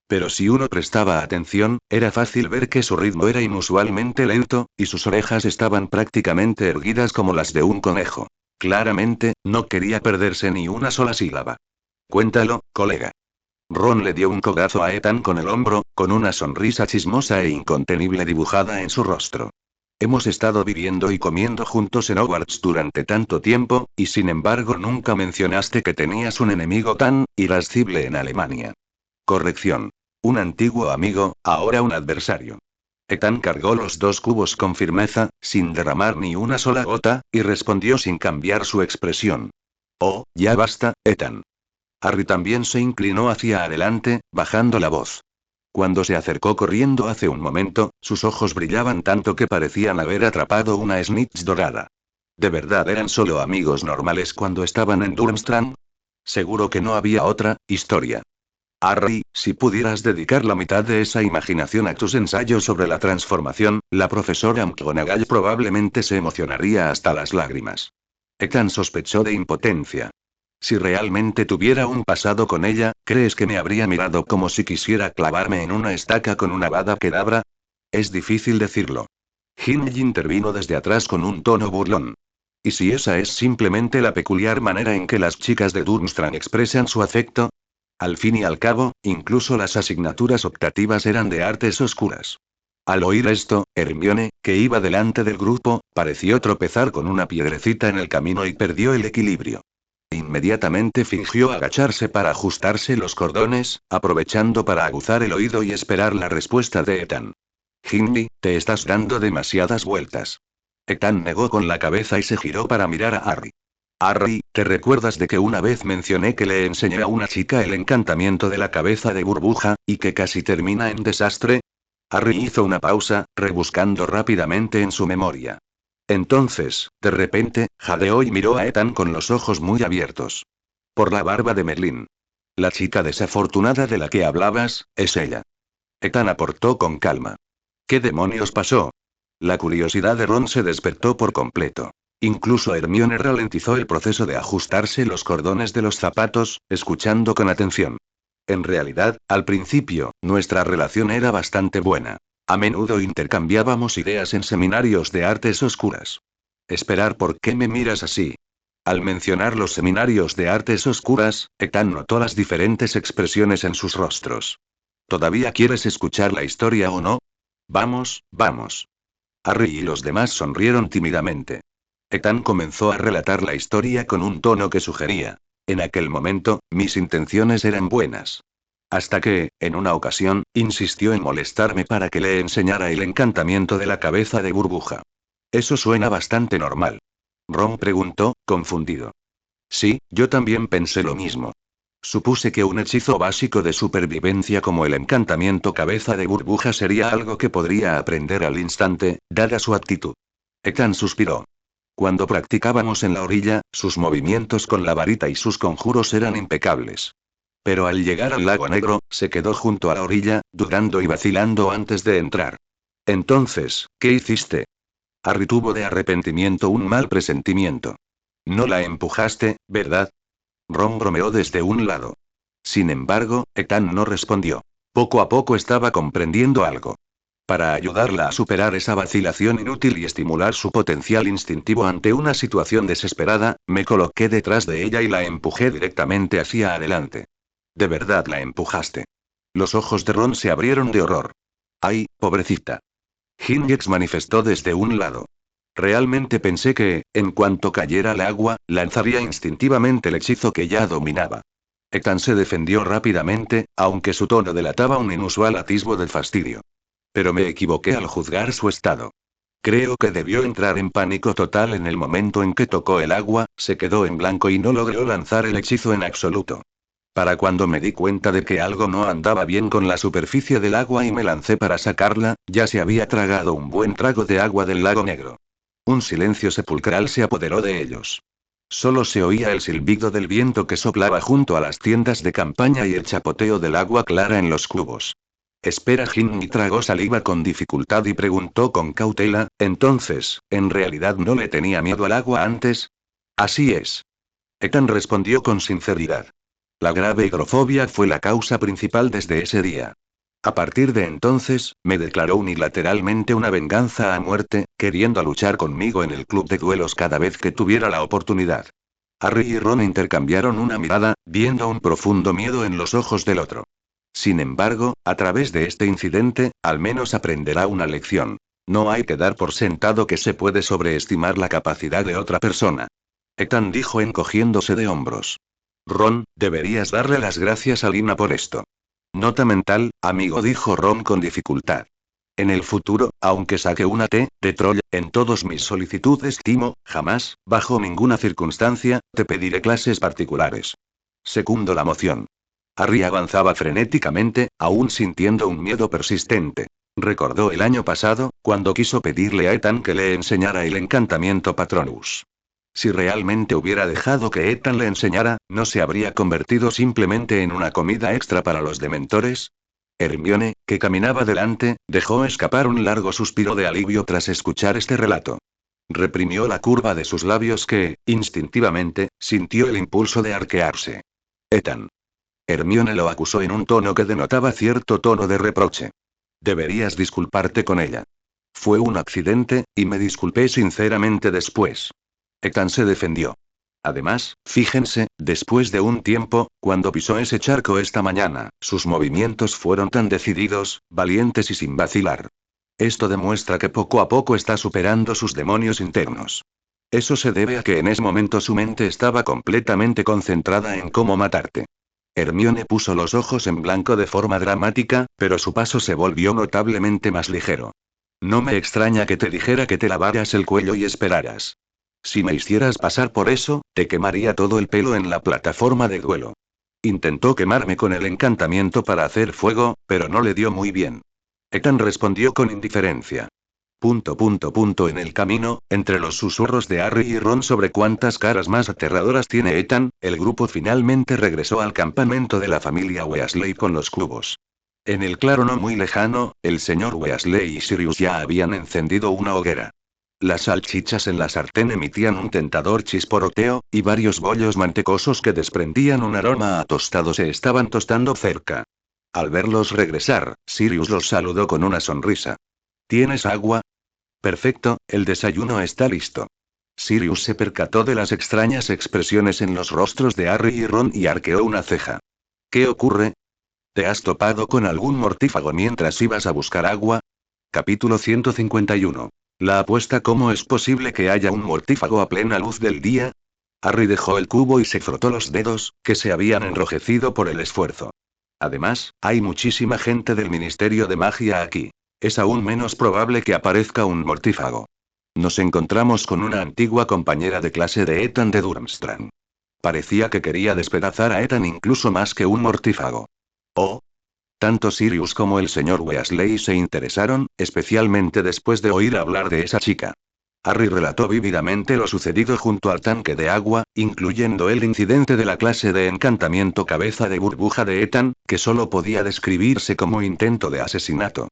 Pero si uno prestaba atención, era fácil ver que su ritmo era inusualmente lento, y sus orejas estaban prácticamente erguidas como las de un conejo. Claramente, no quería perderse ni una sola sílaba. Cuéntalo, colega. Ron le dio un codazo a Ethan con el hombro, con una sonrisa chismosa e incontenible dibujada en su rostro. Hemos estado viviendo y comiendo juntos en Hogwarts durante tanto tiempo, y sin embargo nunca mencionaste que tenías un enemigo tan irascible en Alemania. Corrección. Un antiguo amigo, ahora un adversario. Ethan cargó los dos cubos con firmeza, sin derramar ni una sola gota, y respondió sin cambiar su expresión. Oh, ya basta, Ethan. Harry también se inclinó hacia adelante, bajando la voz. Cuando se acercó corriendo hace un momento, sus ojos brillaban tanto que parecían haber atrapado una snitch dorada. ¿De verdad eran solo amigos normales cuando estaban en Durmstrang? Seguro que no había otra historia. Harry, si pudieras dedicar la mitad de esa imaginación a tus ensayos sobre la transformación, la profesora McGonagall probablemente se emocionaría hasta las lágrimas. Ethan sospechó de impotencia. Si realmente tuviera un pasado con ella, ¿crees que me habría mirado como si quisiera clavarme en una estaca con una Avada Kedavra? Es difícil decirlo. Ginny intervino desde atrás con un tono burlón. ¿Y si esa es simplemente la peculiar manera en que las chicas de Durmstrang expresan su afecto? Al fin y al cabo, incluso las asignaturas optativas eran de artes oscuras. Al oír esto, Hermione, que iba delante del grupo, pareció tropezar con una piedrecita en el camino y perdió el equilibrio. Inmediatamente fingió agacharse para ajustarse los cordones, aprovechando para aguzar el oído y esperar la respuesta de Ethan. Ginny, te estás dando demasiadas vueltas. Ethan negó con la cabeza y se giró para mirar a Harry. Harry, ¿te recuerdas de que una vez mencioné que le enseñé a una chica el encantamiento de la cabeza de burbuja, y que casi termina en desastre? Harry hizo una pausa, rebuscando rápidamente en su memoria. Entonces, de repente, jadeó y miró a Ethan con los ojos muy abiertos. Por la barba de Merlín. La chica desafortunada de la que hablabas, es ella. Ethan aportó con calma. ¿Qué demonios pasó? La curiosidad de Ron se despertó por completo. Incluso Hermione ralentizó el proceso de ajustarse los cordones de los zapatos, escuchando con atención. En realidad, al principio, nuestra relación era bastante buena. A menudo intercambiábamos ideas en seminarios de artes oscuras. Esperar, ¿por qué me miras así? Al mencionar los seminarios de artes oscuras, Ethan notó las diferentes expresiones en sus rostros. ¿Todavía quieres escuchar la historia o no? Vamos, vamos. Harry y los demás sonrieron tímidamente. Ethan comenzó a relatar la historia con un tono que sugería. En aquel momento, mis intenciones eran buenas. Hasta que, en una ocasión, insistió en molestarme para que le enseñara el encantamiento de la cabeza de burbuja. Eso suena bastante normal. Ron preguntó, confundido. Sí, yo también pensé lo mismo. Supuse que un hechizo básico de supervivencia como el encantamiento cabeza de burbuja sería algo que podría aprender al instante, dada su actitud. Ethan suspiró. Cuando practicábamos en la orilla, sus movimientos con la varita y sus conjuros eran impecables. Pero al llegar al lago negro, se quedó junto a la orilla, dudando y vacilando antes de entrar. Entonces, ¿qué hiciste? Harry tuvo de arrepentimiento un mal presentimiento. No la empujaste, ¿verdad? Ron bromeó desde un lado. Sin embargo, Ethan no respondió. Poco a poco estaba comprendiendo algo. Para ayudarla a superar esa vacilación inútil y estimular su potencial instintivo ante una situación desesperada, me coloqué detrás de ella y la empujé directamente hacia adelante. ¿De verdad la empujaste? Los ojos de Ron se abrieron de horror. ¡Ay, pobrecita! Gingex manifestó desde un lado. Realmente pensé que, en cuanto cayera al agua, lanzaría instintivamente el hechizo que ya dominaba. Ethan se defendió rápidamente, aunque su tono delataba un inusual atisbo de fastidio. Pero me equivoqué al juzgar su estado. Creo que debió entrar en pánico total en el momento en que tocó el agua, se quedó en blanco y no logró lanzar el hechizo en absoluto. Para cuando me di cuenta de que algo no andaba bien con la superficie del agua y me lancé para sacarla, ya se había tragado un buen trago de agua del lago negro. Un silencio sepulcral se apoderó de ellos. Solo se oía el silbido del viento que soplaba junto a las tiendas de campaña y el chapoteo del agua clara en los cubos. Espera, Ginny tragó saliva con dificultad y preguntó con cautela, entonces, ¿en realidad no le tenía miedo al agua antes? Así es. Ethan respondió con sinceridad. La grave higrofobia fue la causa principal desde ese día. A partir de entonces, me declaró unilateralmente una venganza a muerte, queriendo luchar conmigo en el club de duelos cada vez que tuviera la oportunidad. Harry y Ron intercambiaron una mirada, viendo un profundo miedo en los ojos del otro. Sin embargo, a través de este incidente, al menos aprenderá una lección. No hay que dar por sentado que se puede sobreestimar la capacidad de otra persona. Ethan dijo encogiéndose de hombros. Ron, deberías darle las gracias a Lina por esto. Nota mental, amigo, dijo Ron con dificultad. En el futuro, aunque saque una T de troll en todos mis solicitudes, timo, jamás, bajo ninguna circunstancia, te pediré clases particulares. Segundo la moción. Harry avanzaba frenéticamente, aún sintiendo un miedo persistente. Recordó el año pasado, cuando quiso pedirle a Ethan que le enseñara el encantamiento Patronus. Si realmente hubiera dejado que Ethan le enseñara, ¿no se habría convertido simplemente en una comida extra para los dementores? Hermione, que caminaba delante, dejó escapar un largo suspiro de alivio tras escuchar este relato. Reprimió la curva de sus labios que, instintivamente, sintió el impulso de arquearse. Ethan. Hermione lo acusó en un tono que denotaba cierto tono de reproche. Deberías disculparte con ella. Fue un accidente, y me disculpé sinceramente después. Ethan se defendió. Además, fíjense, después de un tiempo, cuando pisó ese charco esta mañana, sus movimientos fueron tan decididos, valientes y sin vacilar. Esto demuestra que poco a poco está superando sus demonios internos. Eso se debe a que en ese momento su mente estaba completamente concentrada en cómo matarte. Hermione puso los ojos en blanco de forma dramática, pero su paso se volvió notablemente más ligero. No me extraña que te dijera que te lavaras el cuello y esperaras. Si me hicieras pasar por eso, te quemaría todo el pelo en la plataforma de duelo. Intentó quemarme con el encantamiento para hacer fuego, pero no le dio muy bien. Ethan respondió con indiferencia. En el camino, entre los susurros de Harry y Ron sobre cuántas caras más aterradoras tiene Ethan, el grupo finalmente regresó al campamento de la familia Weasley con los cubos. En el claro no muy lejano, el señor Weasley y Sirius ya habían encendido una hoguera. Las salchichas en la sartén emitían un tentador chisporroteo, y varios bollos mantecosos que desprendían un aroma a tostado se estaban tostando cerca. Al verlos regresar, Sirius los saludó con una sonrisa. ¿Tienes agua? Perfecto, el desayuno está listo. Sirius se percató de las extrañas expresiones en los rostros de Harry y Ron y arqueó una ceja. ¿Qué ocurre? ¿Te has topado con algún mortífago mientras ibas a buscar agua? Capítulo 151. La apuesta. ¿Cómo es posible que haya un mortífago a plena luz del día? Harry dejó el cubo y se frotó los dedos, que se habían enrojecido por el esfuerzo. Además, hay muchísima gente del Ministerio de Magia aquí. Es aún menos probable que aparezca un mortífago. Nos encontramos con una antigua compañera de clase de Ethan de Durmstrang. Parecía que quería despedazar a Ethan incluso más que un mortífago. Oh. Tanto Sirius como el señor Weasley se interesaron, especialmente después de oír hablar de esa chica. Harry relató vívidamente lo sucedido junto al tanque de agua, incluyendo el incidente de la clase de encantamiento cabeza de burbuja de Ethan, que solo podía describirse como intento de asesinato.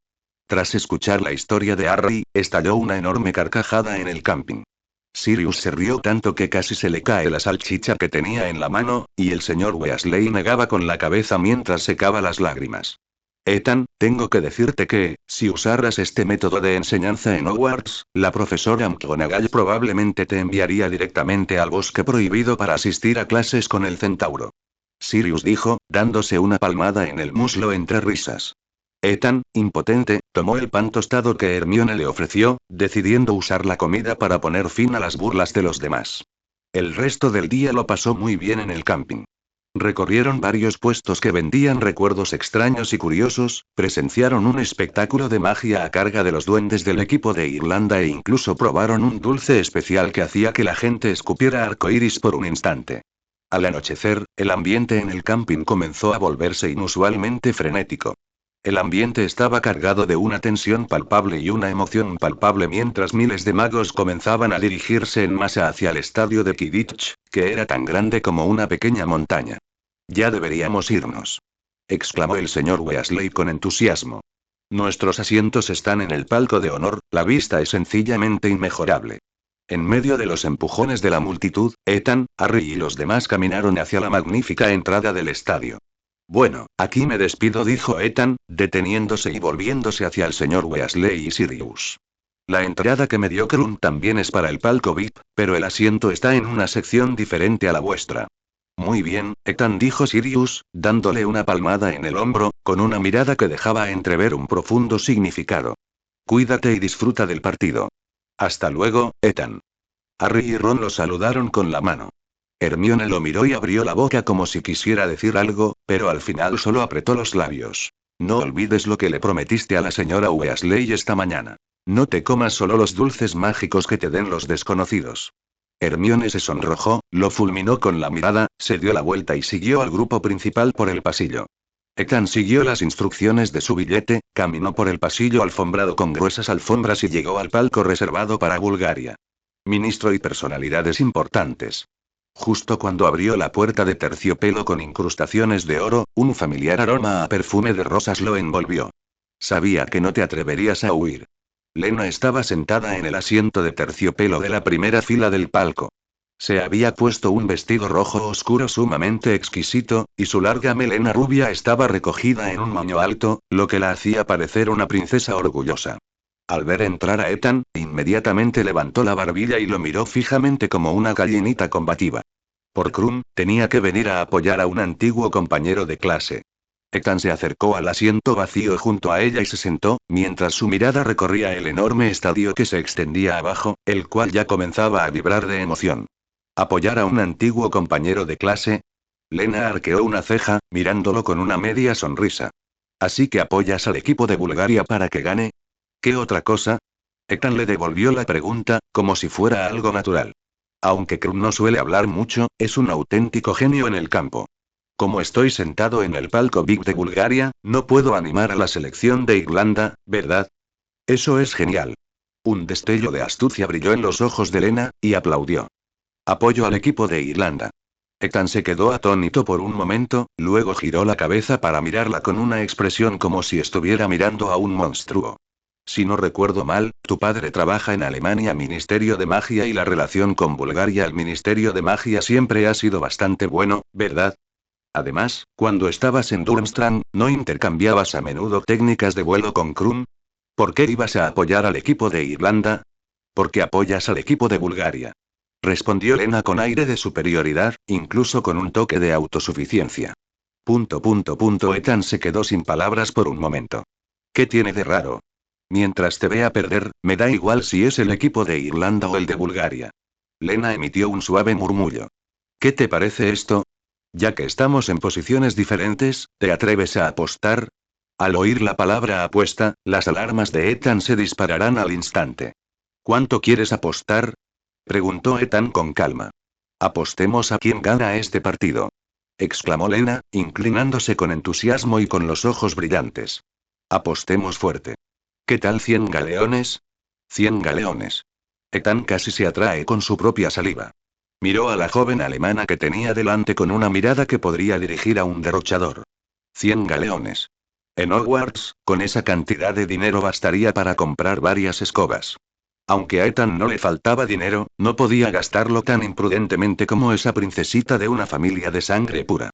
Tras escuchar la historia de Harry, estalló una enorme carcajada en el camping. Sirius se rió tanto que casi se le cae la salchicha que tenía en la mano, y el señor Weasley negaba con la cabeza mientras secaba las lágrimas. Ethan, tengo que decirte que, si usaras este método de enseñanza en Hogwarts, la profesora McGonagall probablemente te enviaría directamente al bosque prohibido para asistir a clases con el centauro. Sirius dijo, dándose una palmada en el muslo entre risas. Ethan, impotente, tomó el pan tostado que Hermione le ofreció, decidiendo usar la comida para poner fin a las burlas de los demás. El resto del día lo pasó muy bien en el camping. Recorrieron varios puestos que vendían recuerdos extraños y curiosos, presenciaron un espectáculo de magia a carga de los duendes del equipo de Irlanda e incluso probaron un dulce especial que hacía que la gente escupiera arcoíris por un instante. Al anochecer, el ambiente en el camping comenzó a volverse inusualmente frenético. El ambiente estaba cargado de una tensión palpable y una emoción palpable mientras miles de magos comenzaban a dirigirse en masa hacia el estadio de Quidditch, que era tan grande como una pequeña montaña. Ya deberíamos irnos. exclamó el señor Weasley con entusiasmo. Nuestros asientos están en el palco de honor, la vista es sencillamente inmejorable. En medio de los empujones de la multitud, Ethan, Harry y los demás caminaron hacia la magnífica entrada del estadio. Bueno, aquí me despido, dijo Ethan, deteniéndose y volviéndose hacia el señor Weasley y Sirius. La entrada que me dio Krum también es para el palco VIP, pero el asiento está en una sección diferente a la vuestra. Muy bien, Ethan, dijo Sirius, dándole una palmada en el hombro, con una mirada que dejaba entrever un profundo significado. Cuídate y disfruta del partido. Hasta luego, Ethan. Harry y Ron lo saludaron con la mano. Hermione lo miró y abrió la boca como si quisiera decir algo, pero al final solo apretó los labios. No olvides lo que le prometiste a la señora Weasley esta mañana. No te comas solo los dulces mágicos que te den los desconocidos. Hermione se sonrojó, lo fulminó con la mirada, se dio la vuelta y siguió al grupo principal por el pasillo. Ethan siguió las instrucciones de su billete, caminó por el pasillo alfombrado con gruesas alfombras y llegó al palco reservado para Bulgaria. Ministro y personalidades importantes. Justo cuando abrió la puerta de terciopelo con incrustaciones de oro, un familiar aroma a perfume de rosas lo envolvió. Sabía que no te atreverías a huir. Lena estaba sentada en el asiento de terciopelo de la primera fila del palco. Se había puesto un vestido rojo oscuro sumamente exquisito, y su larga melena rubia estaba recogida en un moño alto, lo que la hacía parecer una princesa orgullosa. Al ver entrar a Ethan, inmediatamente levantó la barbilla y lo miró fijamente como una gallinita combativa. Por Krum, tenía que venir a apoyar a un antiguo compañero de clase. Ethan se acercó al asiento vacío junto a ella y se sentó, mientras su mirada recorría el enorme estadio que se extendía abajo, el cual ya comenzaba a vibrar de emoción. ¿Apoyar a un antiguo compañero de clase? Lena arqueó una ceja, mirándolo con una media sonrisa. ¿Así que apoyas al equipo de Bulgaria para que gane? ¿Qué otra cosa? Ethan le devolvió la pregunta, como si fuera algo natural. Aunque Krum no suele hablar mucho, es un auténtico genio en el campo. Como estoy sentado en el palco VIP de Bulgaria, no puedo animar a la selección de Irlanda, ¿verdad? Eso es genial. Un destello de astucia brilló en los ojos de Lena, y aplaudió. Apoyo al equipo de Irlanda. Ethan se quedó atónito por un momento, luego giró la cabeza para mirarla con una expresión como si estuviera mirando a un monstruo. Si no recuerdo mal, tu padre trabaja en Alemania Ministerio de Magia y la relación con Bulgaria el Ministerio de Magia siempre ha sido bastante bueno, ¿verdad? Además, cuando estabas en Durmstrang, ¿no intercambiabas a menudo técnicas de vuelo con Krum? ¿Por qué ibas a apoyar al equipo de Irlanda? Porque apoyas al equipo de Bulgaria. Respondió Lena con aire de superioridad, incluso con un toque de autosuficiencia. Ethan se quedó sin palabras por un momento. ¿Qué tiene de raro? Mientras te vea perder, me da igual si es el equipo de Irlanda o el de Bulgaria. Lena emitió un suave murmullo. ¿Qué te parece esto? Ya que estamos en posiciones diferentes, ¿te atreves a apostar? Al oír la palabra apuesta, las alarmas de Ethan se dispararán al instante. ¿Cuánto quieres apostar? Preguntó Ethan con calma. Apostemos a quién gana este partido. Exclamó Lena, inclinándose con entusiasmo y con los ojos brillantes. Apostemos fuerte. ¿Qué tal 100 galeones? 100 galeones. Ethan casi se atrae con su propia saliva. Miró a la joven alemana que tenía delante con una mirada que podría dirigir a un derrochador. 100 galeones. En Hogwarts, con esa cantidad de dinero bastaría para comprar varias escobas. Aunque a Ethan no le faltaba dinero, no podía gastarlo tan imprudentemente como esa princesita de una familia de sangre pura.